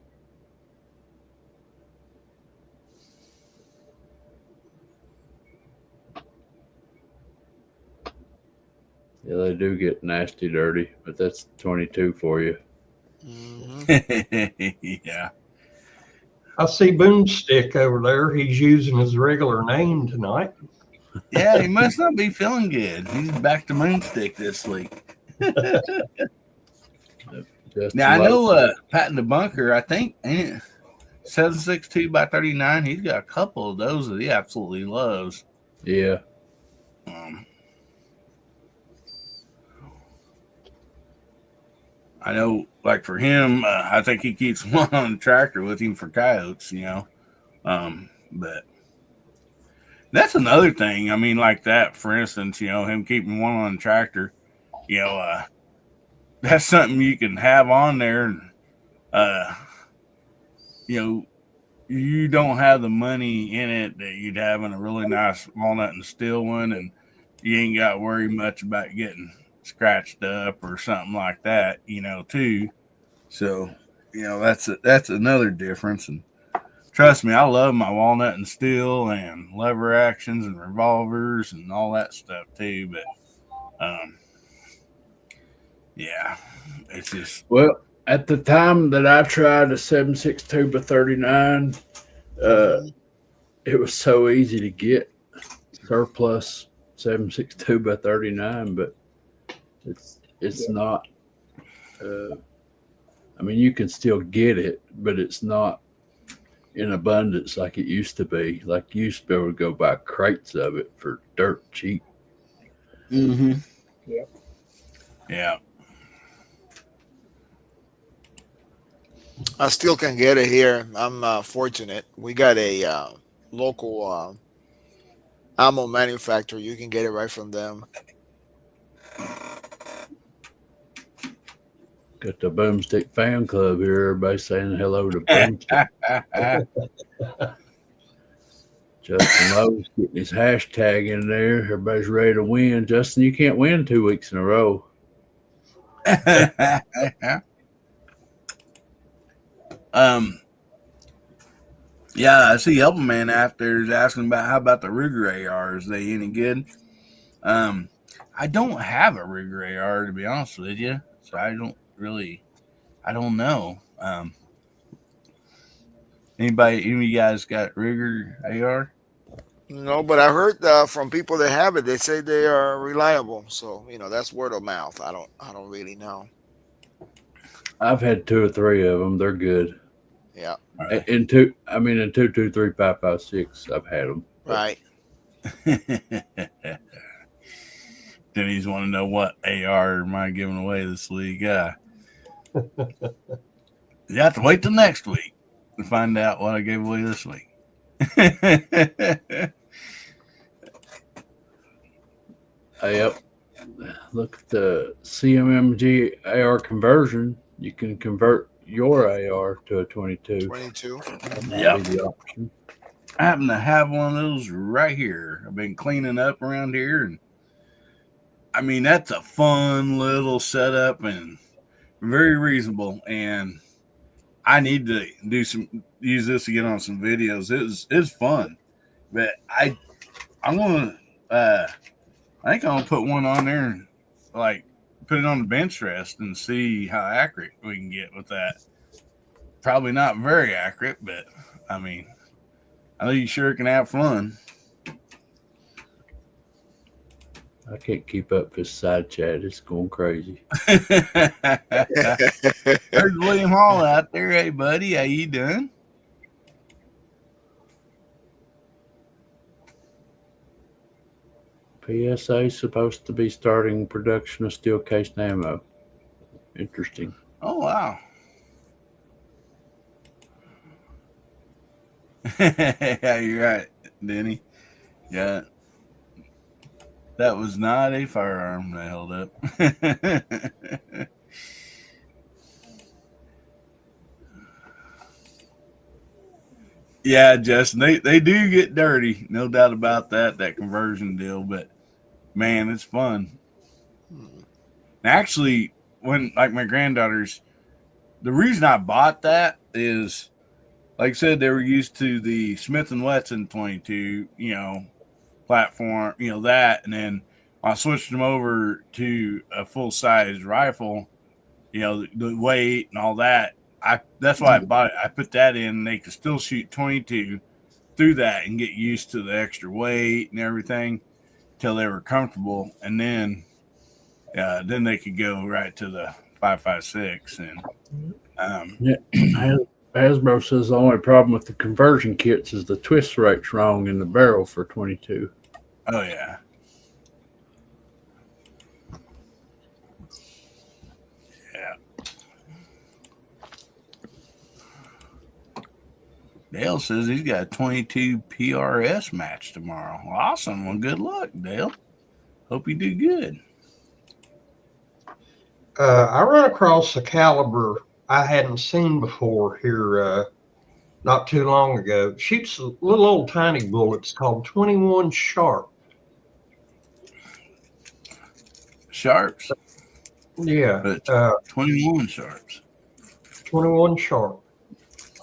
Yeah, they do get nasty dirty, but that's 22 for you. Yeah. I see Boomstick over there. He's using his regular name tonight. Yeah, he must not be feeling good. He's back to Moonstick this week. Now, I know Pat the Bunker, I think, 7.62 by 39, he's got a couple of those that he absolutely loves. Yeah. I know, like for him, I think he keeps one on the tractor with him for coyotes, but that's another thing. I mean, like that, for instance, him keeping one on the tractor, that's something you can have on there. And, you don't have the money in it that you'd have in a really nice walnut and steel one, and you ain't got to worry much about getting scratched up or something like that, too. So, that's another difference. And trust me, I love my walnut and steel and lever actions and revolvers and all that stuff too. But, yeah, it's just. Well, at the time that I tried a 7.62 by 39, it was so easy to get surplus 7.62 by 39, but it's not. I mean, you can still get it, but it's not in abundance like it used to be. Like you used to be able to go buy crates of it for dirt cheap. Mm-hmm. Yeah. Yeah. I still can get it here. I'm fortunate. We got a local ammo manufacturer. You can get it right from them. Got the Boomstick fan club here. Everybody saying hello to Boomstick. Justin Lowe's getting his hashtag in there. Everybody's ready to win. Justin, you can't win 2 weeks in a row. Yeah, I see Helping Man out there is asking about how about the Ruger AR? Is they any good? I don't have a Ruger AR to be honest with you, so I don't know. Any of you guys got Ruger AR? No, but I heard from people that have it, they say they are reliable. So that's word of mouth. I don't really know. I've had 2 or 3 of them. They're good. Yeah, Right. In 223 556, I've had them. right. Denny's want to know what AR am I giving away this week? You have to wait till next week to find out what I gave away this week. Yep. Look at the CMMG AR conversion. You can convert your AR to a 22. 22. Yep. The option. I happen to have one of those right here. I've been cleaning up around here, and I mean that's a fun little setup and very reasonable. And I need to use this again on some videos. It's fun, but I'm gonna I think I'm gonna put one on there and like put it on the bench rest and see how accurate we can get with that. Probably not very accurate, but I mean, I know you sure can have fun. I can't keep up this side chat. It's going crazy. There's William Hall out there. Hey, buddy, how you doing? PSA is supposed to be starting production of steel cased ammo. Interesting. Oh, wow. Yeah, you're right, Denny. Yeah. That was not a firearm they held up. Yeah, Justin, they do get dirty, no doubt about that conversion deal, but man, it's fun. Actually, when like my granddaughters, the reason I bought that is, like I said, they were used to the Smith and Wesson 22, platform, that, and then I switched them over to a full size rifle, the weight and all that. That's why I bought it. I put that in, and they could still shoot 22 through that and get used to the extra weight and everything till they were comfortable, and then they could go right to the 5.56. And Hasbro says the only problem with the conversion kits is the twist rate's wrong in the barrel for 22. Oh yeah. Dale says he's got a 22 PRS match tomorrow. Awesome. Well, good luck, Dale. Hope you do good. I run across a caliber I hadn't seen before here not too long ago. Shoots little old tiny bullets called 21 Sharp. Sharps? Yeah. But 21 Sharps. 21 Sharp.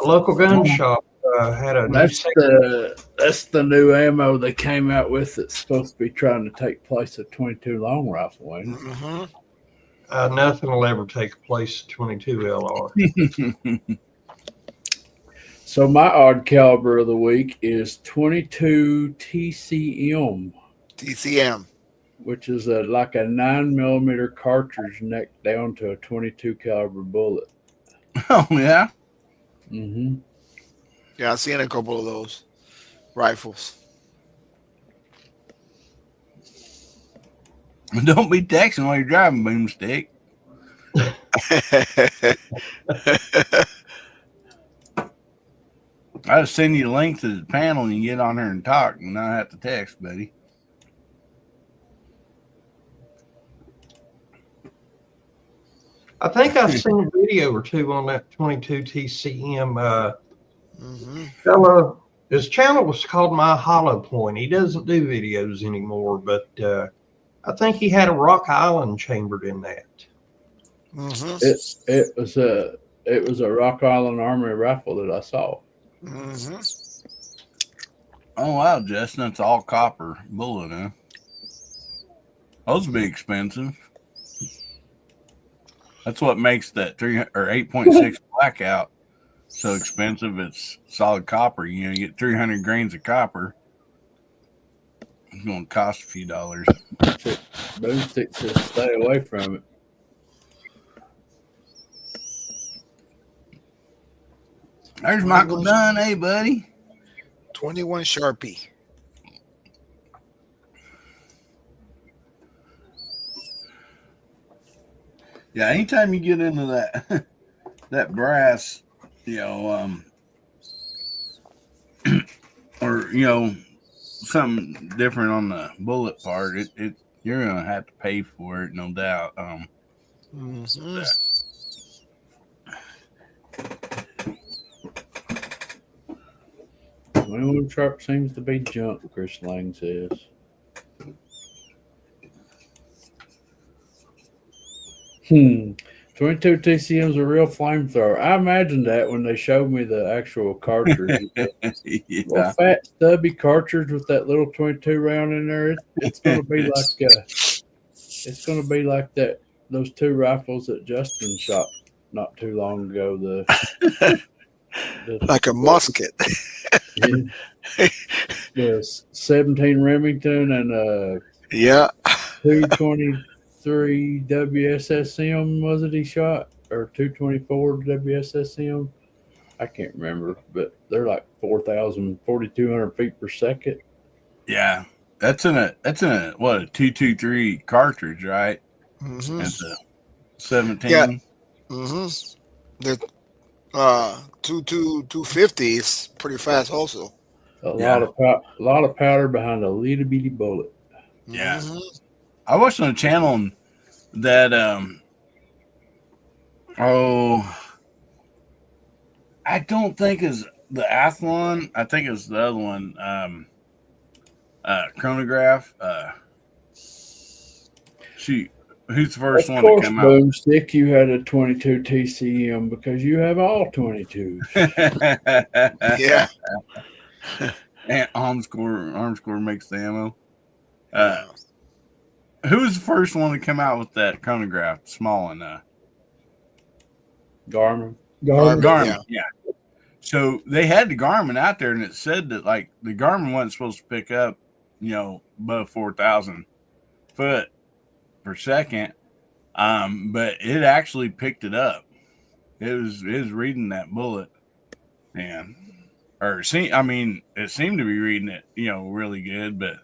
A local gun shop had a That's the new ammo they came out with that's supposed to be trying to take place of 22 long rifle, ain't it? Mm-hmm. Nothing will ever take place of 22 LR. So my odd caliber of the week is 22 TCM. TCM. Which is like a 9mm cartridge neck down to a 22 caliber bullet. Oh yeah. Mm-hmm. Yeah, I've seen a couple of those rifles. Don't be texting while you're driving, Boomstick. I'll send you the link to the panel and you get on there and talk and not have to text, buddy. I think I've seen a video or two on that 22 TCM. Fellow, his channel was called My Hollow Point. He doesn't do videos anymore, but I think he had a Rock Island chambered in that. It it was a Rock Island Armory rifle that I saw. Mm-hmm. Oh wow, Justin, it's all copper bullet, huh? Those would be expensive. That's what makes that 3 or 8.6 blackout so expensive. It's solid copper. You get 300 grains of copper. It's going to cost a few dollars. Boomstick says stay away from it. There's Michael Dunn. Hey, buddy. 21 Sharpie. Yeah, anytime you get into that that brass, or something different on the bullet part, it you're gonna have to pay for it, no doubt. Mm-hmm. 21 Sharp seems to be junk, Chris Lang says. Hmm. 22 TCM's a real flamethrower. I imagined that when they showed me the actual cartridge. Yeah. Little fat stubby cartridge with that little 22 round in there. It's gonna be like that. Those two rifles that Justin shot not too long ago. Like a musket. The 17 Remington and Yeah. 223 WSSM was it he shot, or 224 WSSM? I can't remember, but they're like 4,200 feet per second. Yeah, that's in a what, a 223 cartridge, right? Mm-hmm. That's a 17. Yeah. Mm-hmm. The 250 is pretty fast also. A lot of powder behind a little bitty bullet. Yeah. Mm-hmm. I watched on a channel that I don't think is the Athlon. I think it's the other one. Chronograph. Shoot, who's the first one to come out? Boomstick, you had a 22 TCM because you have all 22s. Yeah. And Armscore makes the ammo. Who was the first one to come out with that chronograph? Small one. Garmin. Garmin. Yeah. So they had the Garmin out there, and it said that like the Garmin wasn't supposed to pick up, above 4,000 foot per second. But it actually picked it up. It was reading that bullet, and it seemed to be reading it, really good, but.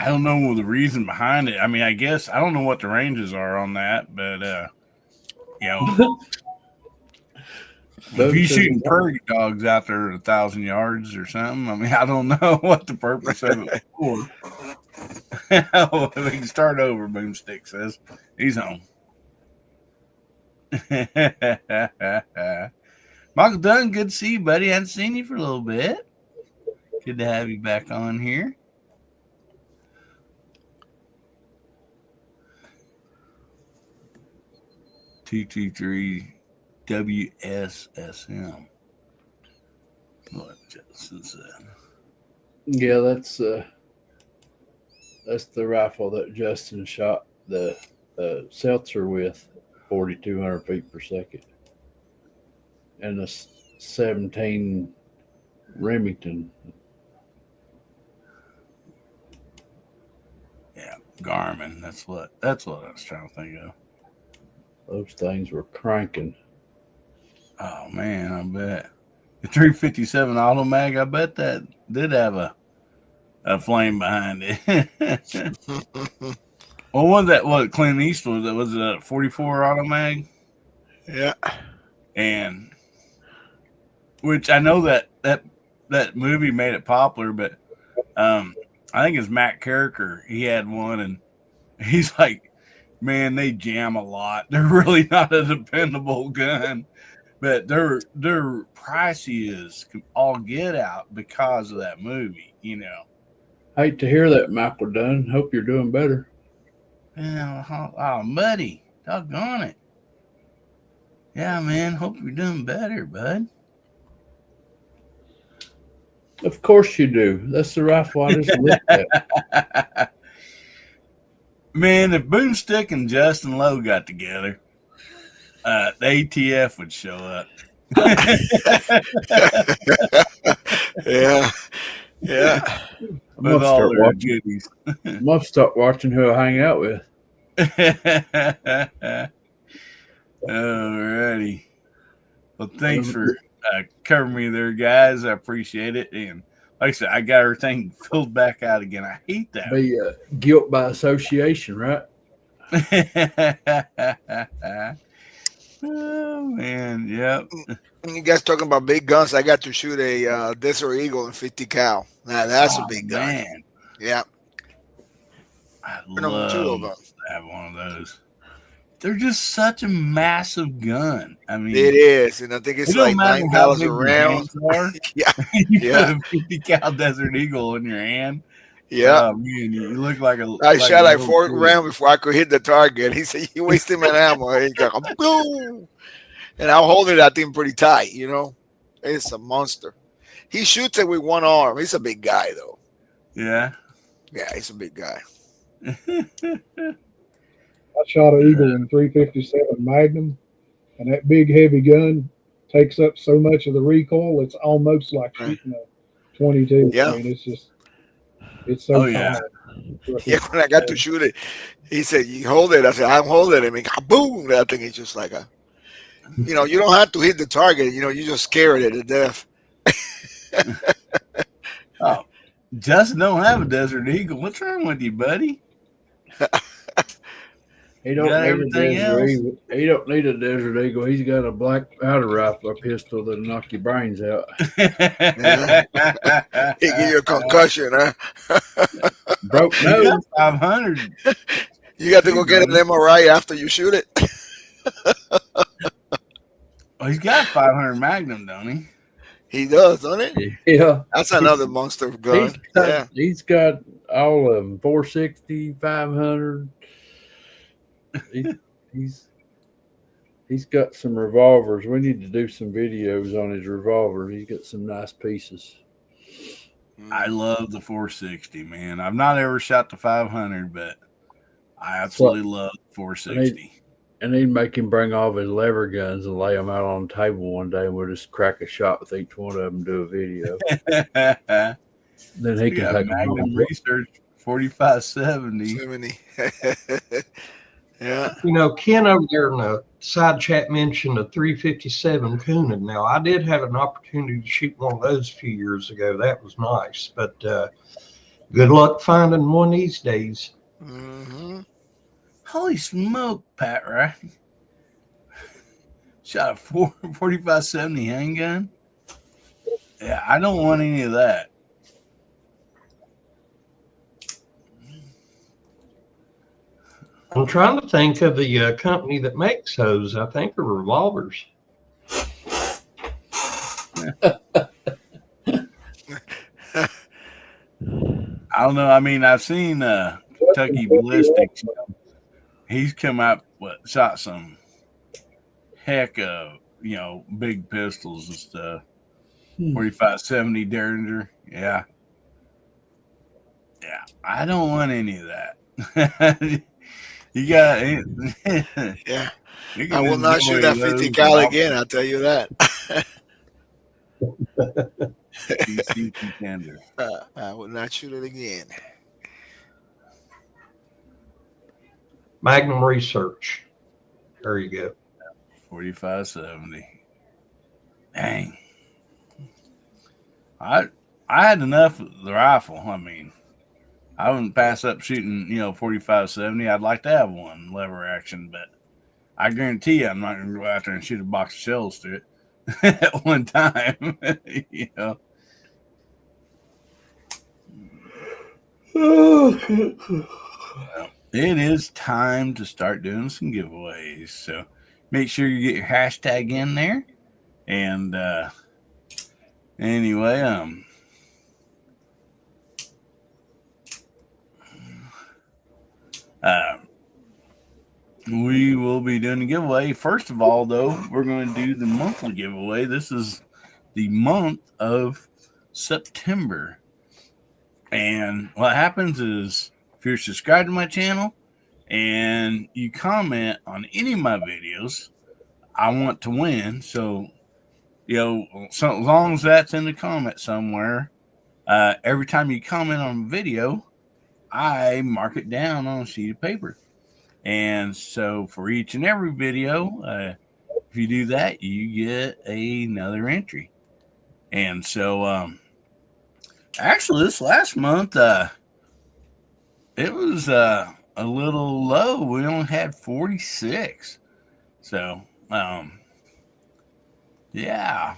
I don't know the reason behind it. I mean, I guess I don't know what the ranges are on that, but if you're shooting prairie dogs out there at 1,000 yards or something, I mean, I don't know what the purpose of it was for. We can start over, Boomstick says. He's home. Michael Dunn, good to see you, buddy. I hadn't seen you for a little bit. Good to have you back on here. Two-two-three WSSM. What Justin said. Yeah, that's the rifle that Justin shot the Seltzer with, 4,200 feet per second, and the 17 Remington. Yeah, Garmin. That's what I was trying to think of. Those things were cranking. Oh man, I bet the 357 Auto Mag. I bet that did have a flame behind it. Well, was that what Clint Eastwood? That was a 44 Auto Mag. Yeah, and which I know that movie made it popular, but I think it's Matt Carricker. He had one, and he's like, man, they jam a lot. They're really not a dependable gun, but they're pricey as all get out because of that movie. Hate to hear that, Michael Dunn. Hope you're doing better. Oh, buddy, doggone it. Yeah, man. Hope you're doing better, bud. Of course you do. That's the rifle I just looked at. Man, if Boomstick and Justin Lowe got together, the ATF would show up. Yeah. Yeah. I'm gonna start watching. goodies. I'm gonna start watching who I hang out with. Alrighty. Well, thanks for covering me there, guys. I appreciate it. And like I said, I got everything filled back out again. I hate that. Be guilt by association, right? Oh man, yep. And you guys talking about big guns? I got to shoot a Desert Eagle in 50 cal. Now that's a big gun. Man. Yeah. I Number love two of them. to have one of those. They're just such a massive gun. I mean, It is, and I think it's it don't like matter how $9 big a your round. hands are. Yeah. You Yeah. put a 50 cal Desert Eagle in your hand. Yeah. Oh, man, you look like a. I shot like a 4 little rounds before I could hit the target. He said, "You wasting my ammo." And he's like, boom. And I'm holding that thing pretty tight, you know. It's a monster. He shoots it with one arm. He's a big guy, though. Yeah. Yeah, he's a big guy. I shot an Eagle in 357 Magnum, and that big heavy gun takes up so much of the recoil. It's almost like shooting a 22. Yeah. I mean, it's so yeah. Yeah, when I got to shoot it, he said, "You hold it." I said, "I'm holding it." I mean, boom! That thing is just like you don't have to hit the target. You just scared it to death. Oh, Justin don't have a Desert Eagle. What's wrong with you, buddy? He don't got need everything a Desert Eagle. He don't need a Desert Eagle. He's got a black powder rifle, a pistol that'll knock your brains out. Yeah. He give you a concussion, huh? Broke You got nose. 500. You got to go get an MRI after you shoot it. Oh, he's got 500 Magnum, don't he? He does, doesn't it? Yeah. That's another monster gun. Yeah. He's got all of them, 460, 500. He's got some revolvers. We need to do some videos on his revolvers. He's got some nice pieces. I love the 460, man. I've not ever shot the 500, but I absolutely love the 460. And he'd make him bring all of his lever guns and lay them out on the table one day, and we'll just crack a shot with each one of them and do a video. Then he can take Magnum Research 4570. 70. Yeah. Ken over there in the side chat mentioned a 357 Coonan. Now, I did have an opportunity to shoot one of those a few years ago. That was nice, but good luck finding one these days. Mm-hmm. Holy smoke, Pat, right? Shot a 4570 handgun? Yeah, I don't want any of that. I'm trying to think of the company that makes those. I think they're revolvers. I don't know. I mean, I've seen Kentucky Ballistics. He's come out, shot some heck of, big pistols and stuff. 4570 Derringer. Yeah. Yeah. I don't want any of that. You got Yeah. I will not shoot that 50 cal again, I'll tell you that. PC contender. I will not shoot it again. Magnum Research. There you go. 4570. Dang. I had enough of the rifle. I mean, I wouldn't pass up shooting, 4570. I'd like to have one lever action, but I guarantee you I'm not going to go out there and shoot a box of shells to it at one time. It is time to start doing some giveaways. So make sure you get your hashtag in there. And anyway, we will be doing a giveaway. First of all, though, we're going to do the monthly giveaway. This is the month of September. And what happens is if you're subscribed to my channel and you comment on any of my videos, I want to win. So, so as long as that's in the comment somewhere, every time you comment on a video, I mark it down on a sheet of paper. And so for each and every video, if you do that, you get another entry. And so, actually, this last month, it was a little low. We only had 46. So, yeah,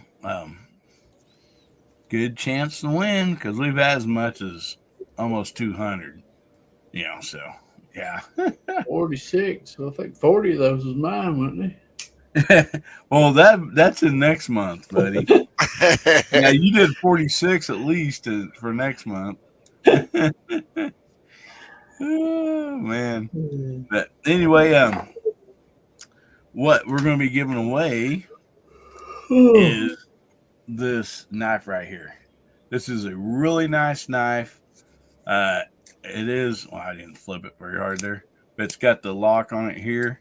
good chance to win because we've had as much as almost 200. So yeah. 46. I think 40 of those was mine, wasn't they? Well, that's in next month, buddy. Yeah, you did 46 at least for next month. Oh, man. But anyway, what we're going to be giving away is this knife right here. This is a really nice knife. It is, well, I didn't flip it very hard there, but it's got the lock on it here.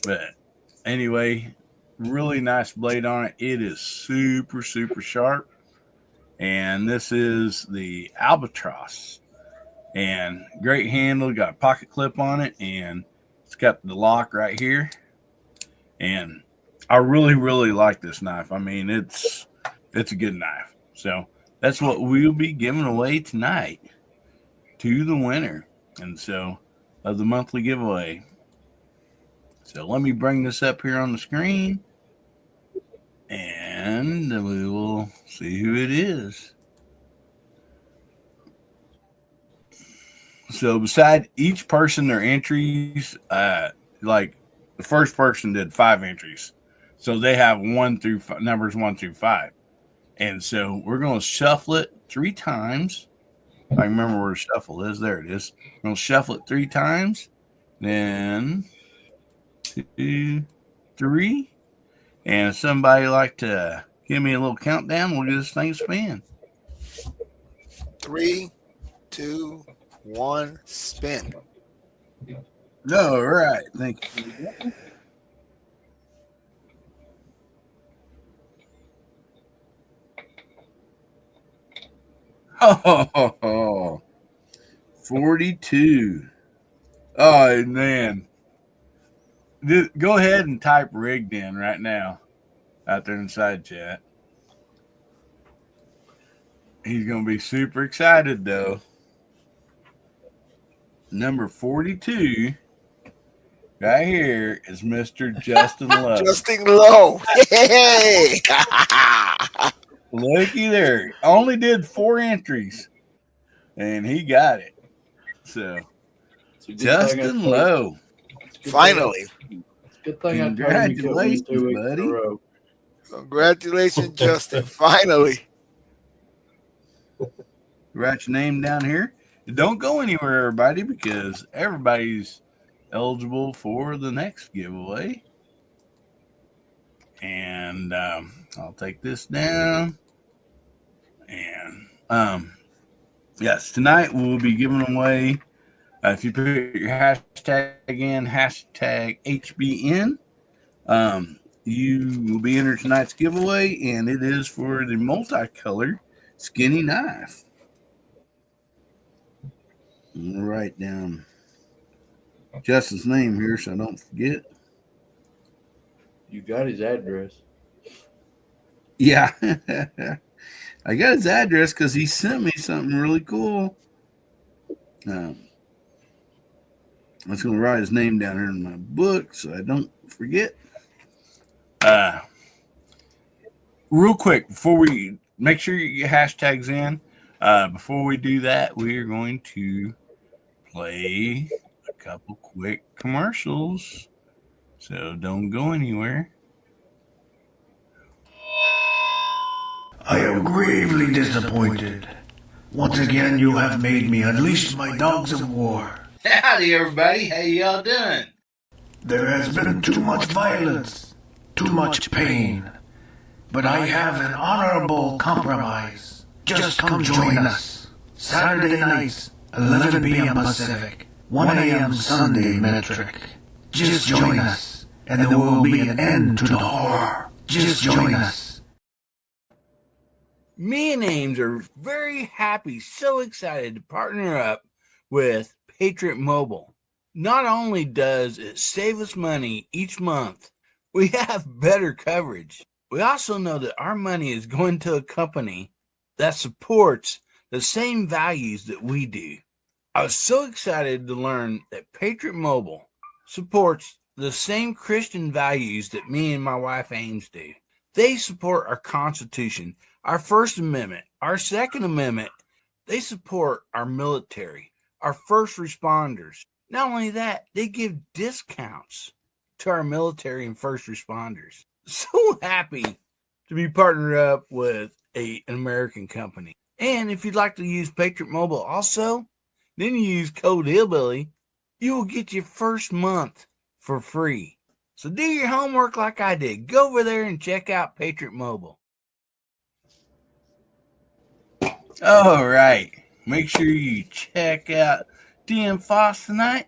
But anyway, really nice blade on it. It is super, super sharp. And this is the Albatross. And great handle, got a pocket clip on it, and it's got the lock right here. And I really, really like this knife. I mean, it's a good knife. So that's what we'll be giving away tonight to the winner, and so of the monthly giveaway. So let me bring this up here on the screen, and we will see who it is. So beside each person, their entries, like the first person did 5 entries, so they have numbers 1 through 5, and so we're going to shuffle it 3 times. I remember where shuffle is. There it is. We'll shuffle it 3 times. Then 2, 3. And if somebody like to give me a little countdown, we'll get this thing spin. 3, 2, 1, spin. All right. Thank you. Oh, 42. Oh, man. Go ahead and type rigged in right now out there in side chat. He's going to be super excited, though. Number 42 right here is Mr. Justin Lowe. Justin Lowe. Hey! Looky there. Only did 4 entries, and he got it. So, Justin Lowe. Finally. Good thing Congratulations, buddy. Congratulations, Justin. Finally. Write your name down here. Don't go anywhere, everybody, because everybody's eligible for the next giveaway. And I'll take this down. And yes, tonight we'll be giving away, if you put your hashtag in, hashtag HBN, you will be entered tonight's giveaway, and it is for the multicolored skinny knife. I'll write down Justin's name here so I don't forget. You got his address. Yeah. I got his address because he sent me something really cool. I was going to write his name down here in my book so I don't forget. Real quick, before we make sure you get hashtags in, before we do that, we are going to play a couple quick commercials. So don't go anywhere. I am gravely disappointed. Once again, you have made me unleash my dogs of war. Howdy, everybody. How y'all doing? There has been too much violence, too much pain. But I have an honorable compromise. Just come join us. Saturday nights, 11 p.m. Pacific, 1 a.m. Sunday metric. Just join us, and there will be an end to the horror. Just join us. Me and Ames are very happy, so excited to partner up with Patriot Mobile. Not only does it save us money each month, we have better coverage. We also know that our money is going to a company that supports the same values that we do. I was so excited to learn that Patriot Mobile supports the same Christian values that me and my wife Ames do. They support our Constitution, our First Amendment, our Second Amendment. They support our military, our first responders. Not only that, they give discounts to our military and first responders. So happy to be partnered up with an American company. And if you'd like to use Patriot Mobile also, then you use code Hillbilly, you will get your first month for free. So do your homework like I did. Go over there and check out Patriot Mobile. All right. Make sure you check out DM Foss tonight.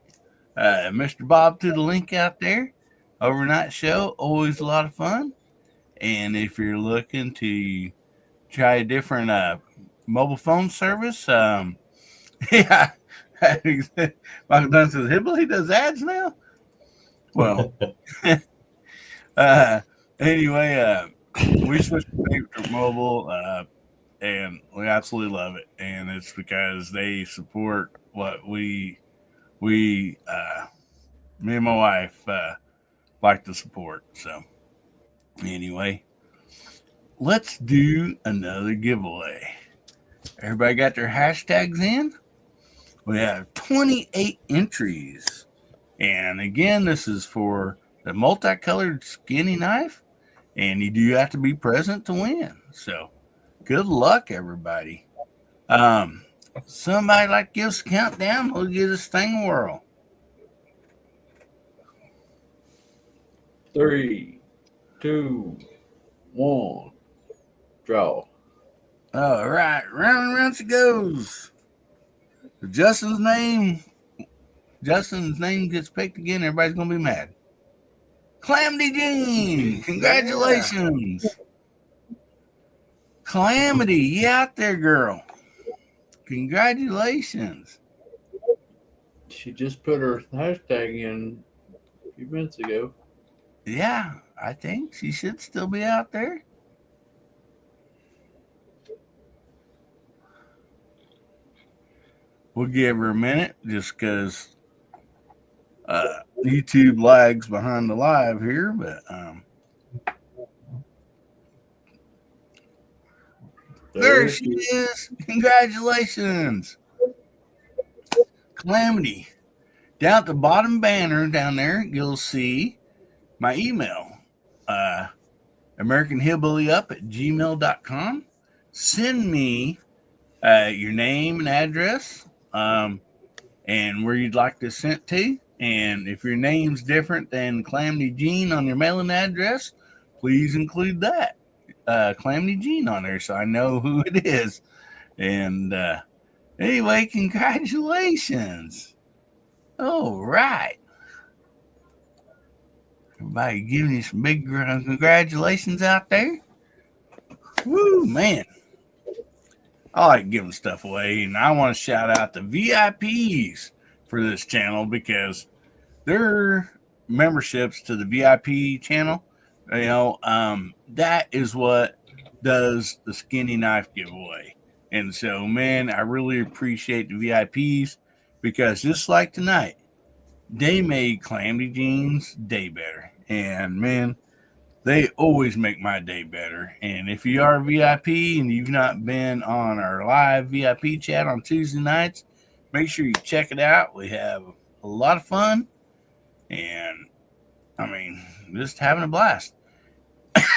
Mr. Bob threw the link out there. Overnight show, always a lot of fun. And if you're looking to try a different mobile phone service, yeah, Michael Dunn says, Hillbilly does ads now? Well, anyway, we switched to Patriot Mobile, and we absolutely love it. And it's because they support what me and my wife like to support. So anyway, let's do another giveaway. Everybody got their hashtags in? We have 28 entries. And again, this is for the multicolored skinny knife. And you do have to be present to win. So good luck, everybody. Somebody like to give us a countdown, we'll give this thing a whirl. 3, 2, 1, draw. All right, round and round she goes. If Justin's name gets picked again, everybody's gonna be mad. Calamity Jean, congratulations. Yeah. Calamity, you out there, girl. Congratulations. She just put her hashtag in a few minutes ago. Yeah, I think she should still be out there. We'll give her a minute just because YouTube lags behind the live here, but there she is. Congratulations. Calamity. Down at the bottom banner down there, you'll see my email, AmericanHillbillyUp@gmail.com. Send me your name and address and where you'd like this sent to. And if your name's different than Calamity Jean on your mailing address, please include that. Calamity Jean on there so I know who it is. And anyway, congratulations. All right. Everybody giving you some big congratulations out there. Woo, man. I like giving stuff away, and I want to shout out the VIPs for this channel because their memberships to the VIP channel, that is what does the skinny knife giveaway. And so, man, I really appreciate the VIPs because just like tonight, they made Calamity Jean's day better. And, man, they always make my day better. And if you are a VIP and you've not been on our live VIP chat on Tuesday nights, make sure you check it out. We have a lot of fun. And, I mean, just having a blast.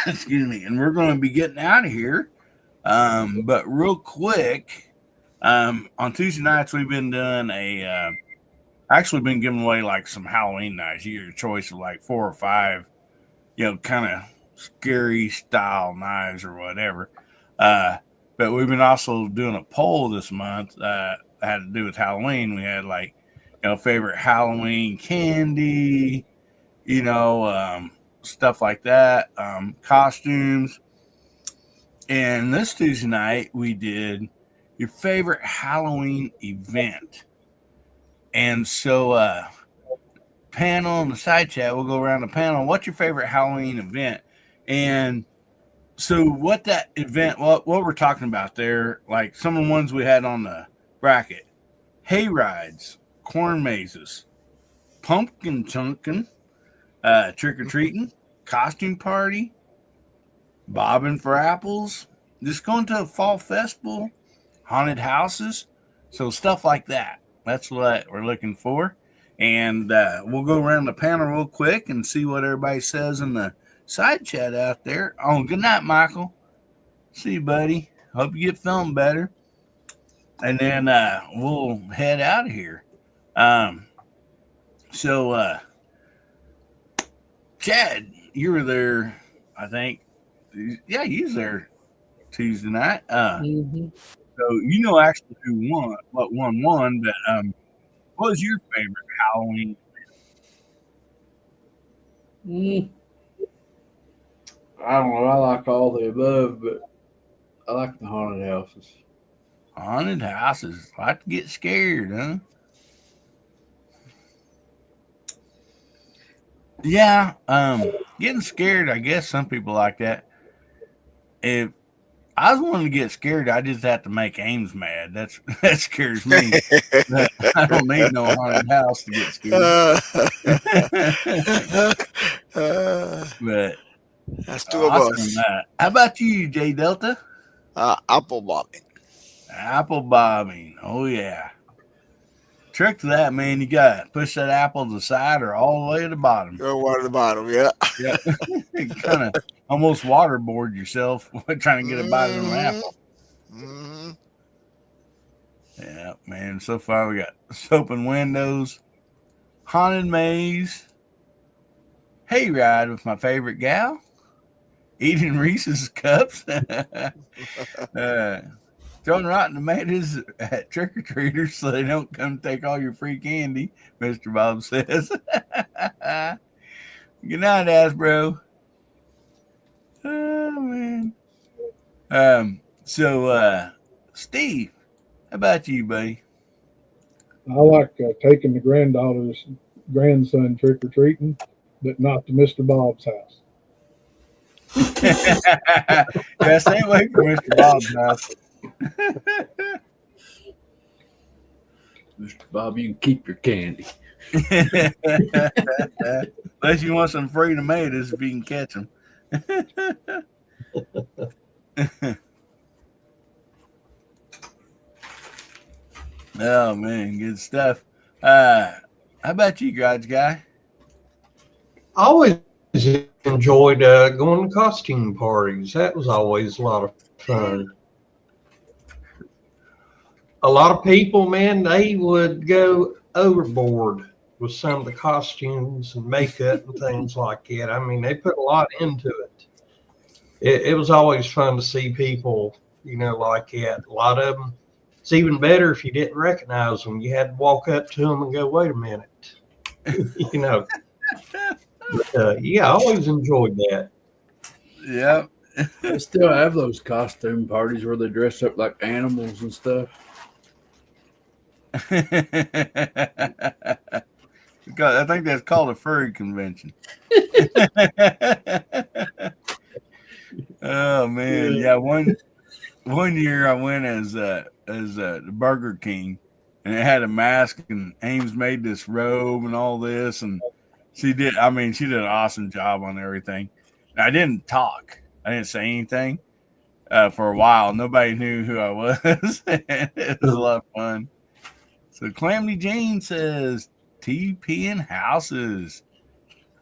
Excuse me. And we're going to be getting out of here. But real quick, on Tuesday nights, we've been doing a actually been giving away like some Halloween knives. You get your choice of like 4 or 5, kind of scary style knives or whatever. But we've been also doing a poll this month that had to do with Halloween. We had like, favorite Halloween candy, stuff like that, costumes. And this Tuesday night, we did your favorite Halloween event. And so, panel in the side chat, we'll go around the panel. What's your favorite Halloween event? And so, what that event, what we're talking about there, like some of the ones we had on the bracket: hay rides, corn mazes, pumpkin chunking, trick or treating, costume party, bobbing for apples, just going to a fall festival, haunted houses, so stuff like that. That's what we're looking for. And we'll go around the panel real quick and see what everybody says in the side chat out there. Oh, good night, Michael. See you, buddy. Hope you get feeling better. And then we'll head out of here. So, Chad, you were there, I think. Yeah, you was there Tuesday night. So actually who won, what won, but what was your favorite Halloween? I don't know. I like all the above, but I like the haunted houses. Haunted houses. Like to get scared, huh? Yeah, getting scared, I guess some people like that. If I was wanting to get scared, I just have to make Ames mad. That scares me. I don't need no haunted house to get scared. But that's two of us. How about you, J Delta? Apple bobbing. Apple bobbing. Oh yeah. Trick to that, man. You got to push that apple to the side or all the way to the bottom. Go water the bottom, yeah. Yeah. Kind of almost waterboard yourself trying to get a bite of an apple. Mm-hmm. Yeah, man. So far we got soap and windows, haunted maze, hayride with my favorite gal, eating Reese's cups, throwing rotten tomatoes at trick-or-treaters so they don't come take all your free candy, Mr. Bob says. Good night, Asbro. Oh, man. So, Steve, how about you, buddy? I like taking the grandson trick-or-treating, but not to Mr. Bob's house. Yeah, stay away from Mr. Bob's house. Mr. Bob, you can keep your candy. Unless you want some free tomatoes if you can catch them. Oh, man, good stuff. How about you, Garage Guy? I always enjoyed going to costume parties. That was always a lot of fun. A lot of people, man, they would go overboard with some of the costumes and makeup and things like that. I mean, they put a lot into it. It was always fun to see people, like that. A lot of them, it's even better if you didn't recognize them. You had to walk up to them and go, wait a minute. But, yeah, I always enjoyed that. Yeah. They still have those costume parties where they dress up like animals and stuff. I think that's called a furry convention. Oh man, yeah. One year I went as the Burger King, and it had a mask, and Ames made this robe and all this, and she did. I mean, she did an awesome job on everything. And I didn't talk. I didn't say anything for a while. Nobody knew who I was. It was a lot of fun. So Calamity Jane says TPing houses.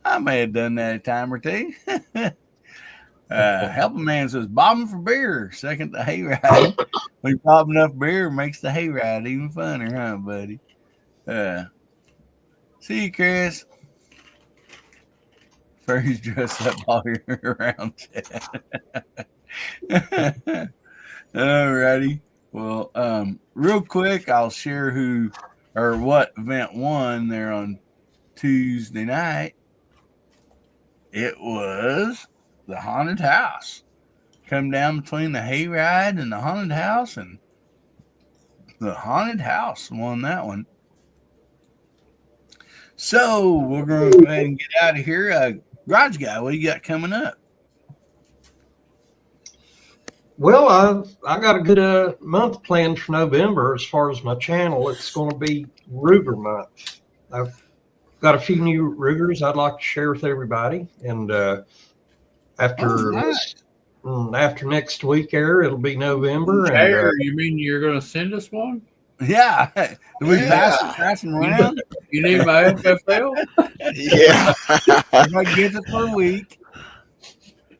I may have done that a time or two. Helping Man says bobbing for beer. Second the hayride. When you pop enough beer, makes the hayride even funner, huh, buddy? See you, Chris. Furry's dress up all year around. Alrighty. Well, real quick, I'll share who or what event won there on Tuesday night. It was the haunted house. Come down between the hayride and the haunted house, and the haunted house won that one. So we're going to go ahead and get out of here. Garage Guy, what do you got coming up? Well, I got a good month planned for November as far as my channel. It's going to be Ruger month. I've got a few new Rugers I'd like to share with everybody, and after next week, it'll be November. And you mean you're going to send us one? Yeah, do we pass them around? You need my FFL? Yeah. I get it for a week.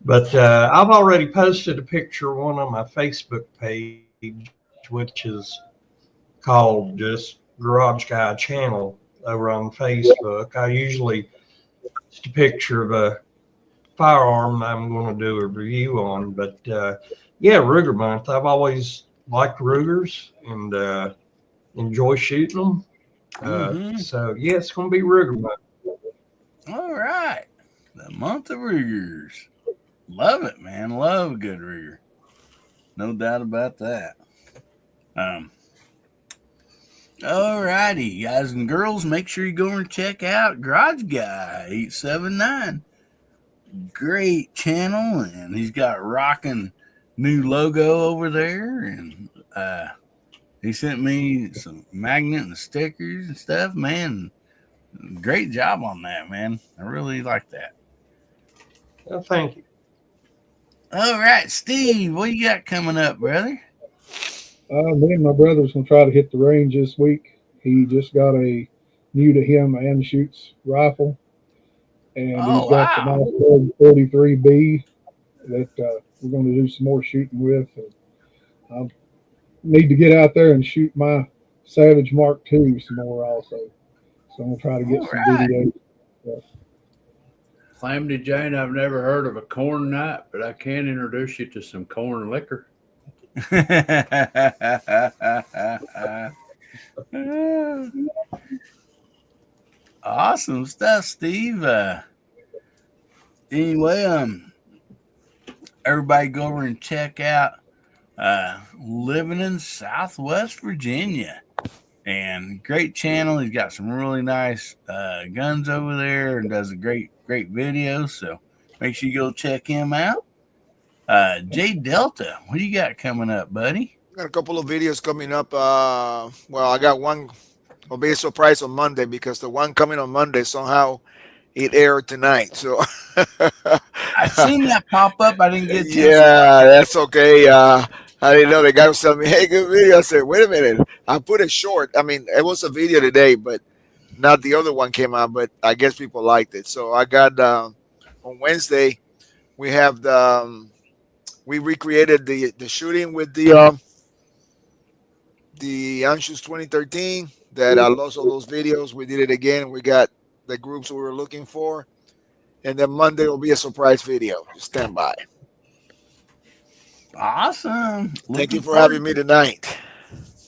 But I've already posted a picture of one on my Facebook page, which is called just Garage Guy Channel over on Facebook. I usually just a picture of a firearm I'm going to do a review on. But yeah, Ruger month. I've always liked Rugers and enjoy shooting them. So yeah, it's going to be Ruger month. All right, the month of Rugers. Love it, man. Love a good Ruger. No doubt about that. All righty, guys and girls, make sure you go and check out Garage Guy 879. Great channel, and he's got rocking new logo over there, and he sent me some magnet and stickers and stuff, man. Great job on that, man. I really like that. Well, thank you. All right, Steve, what you got coming up, brother? Me and my brother's going to try to hit the range this week. He just got a new to him and shoots rifle. And he's got the nice 43B that we're going to do some more shooting with. And I need to get out there and shoot my Savage Mark II some more also. So I'm going to try to get some videos. So. Calamity Jane, I've never heard of a corn night, but I can introduce you to some corn liquor. Awesome stuff, Steve. Anyway, everybody go over and check out Living in Southwest Virginia. And great channel. He's got some really nice guns over there and does a great videos. So make sure you go check him out. Jay Delta, what do you got coming up, buddy? Got a couple of videos coming up. Well, I got one. Will be a surprise on Monday because the one coming on Monday somehow it aired tonight. So I seen that pop up. I didn't get a chance. Yeah, that's okay. I didn't know. The guy was telling me, "Hey, good video." I said, "Wait a minute." I put it short. I mean, it was a video today, but not the other one came out. But I guess people liked it. So I got on Wednesday. We have we recreated the shooting with the Anschutz 2013 that I lost all those videos. We did it again. We got the groups we were looking for, and then Monday will be a surprise video. Just stand by. Awesome. Thank you for having me tonight.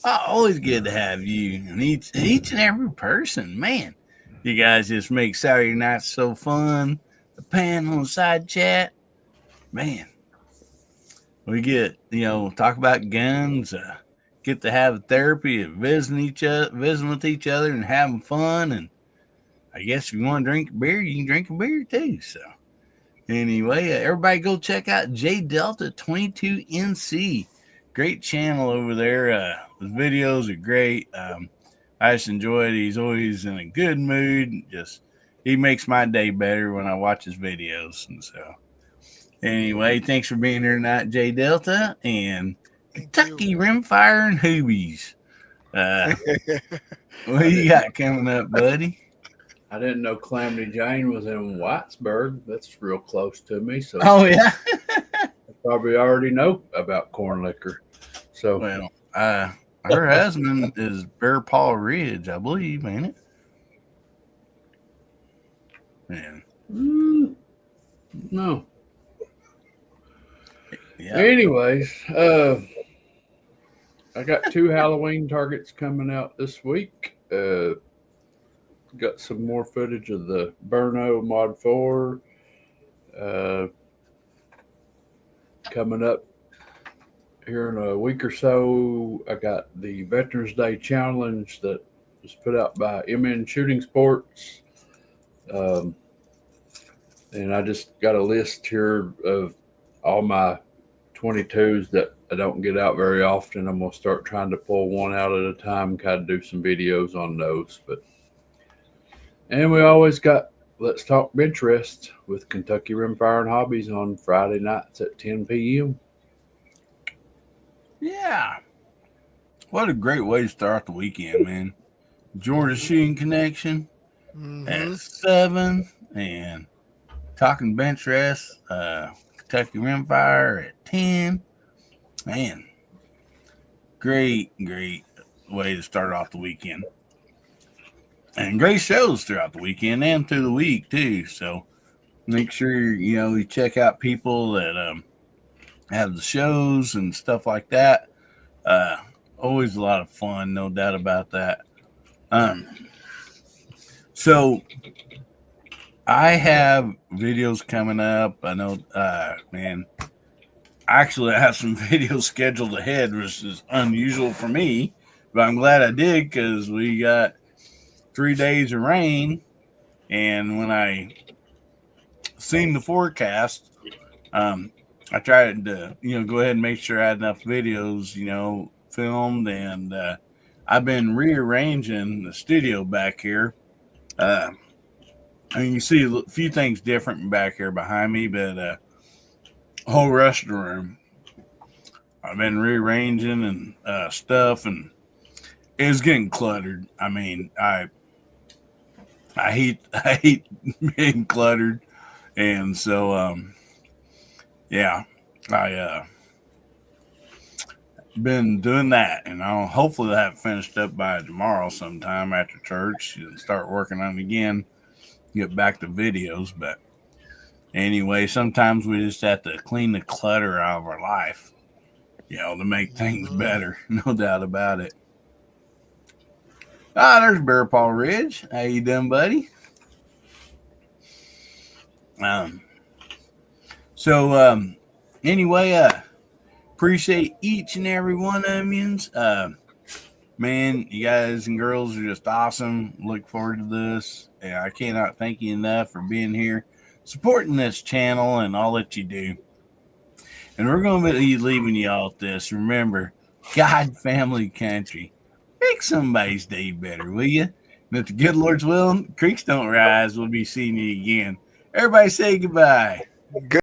Always good to have you and each and every person. Man, you guys just make Saturday nights so fun. The panel and side chat. Man, we get, talk about guns, get to have therapy and visiting with each other and having fun. And I guess if you want to drink a beer, you can drink a beer too. So anyway, everybody go check out J Delta 22NC. Great channel over there. His videos are great. I just enjoy it. He's always in a good mood. He makes my day better when I watch his videos. And so anyway, thanks for being here tonight, J Delta and Kentucky Rimfire and Hoobies. What you got coming up, buddy? I didn't know Calamity Jane was in Whitesburg. That's real close to me. So oh yeah, I probably already know about corn liquor. So well, her husband is Bear Paw Ridge, I believe, ain't it? And No. yeah. Anyways, I got 2 Halloween targets coming out this week. Got some more footage of the Burno Mod 4 coming up here in a week or so. I got the Veterans Day Challenge that was put out by MN Shooting Sports. And I just got a list here of all my 22s that I don't get out very often. I'm going to start trying to pull one out at a time, kind of do some videos on those. And we always got Let's Talk Bench Rest with Kentucky Rimfire and Hobbies on Friday nights at 10 p.m. Yeah. What a great way to start the weekend, man. Georgia Shooting Connection at 7 and Talking Bench Rest, Kentucky Rimfire at 10. Man, great way to start off the weekend. And great shows throughout the weekend and through the week, too. So make sure, you check out people that have the shows and stuff like that. Always a lot of fun, no doubt about that. So I have videos coming up. I know, man, actually I have some videos scheduled ahead, which is unusual for me, but I'm glad I did because we got 3 days of rain. And when I seen the forecast, I tried to, go ahead and make sure I had enough videos, filmed. And I've been rearranging the studio back here. I mean, you see a few things different back here behind me, but whole rest of the room, I've been rearranging and stuff, and it's getting cluttered. I mean, I hate being cluttered, and so yeah, I been doing that, and I'll hopefully have it finished up by tomorrow sometime after church and start working on it again, get back to videos. But anyway, sometimes we just have to clean the clutter out of our life, to make things better. No doubt about it. There's Bear Paw Ridge. How you doing, buddy? Anyway, appreciate each and every one of you. Man, you guys and girls are just awesome. Look forward to this. I cannot thank you enough for being here, supporting this channel and all that you do. And we're going to be leaving you all with this. Remember, God, family, country. Make somebody's day better, will you? And if the good Lord's will, creeks don't rise, we'll be seeing you again. Everybody say goodbye.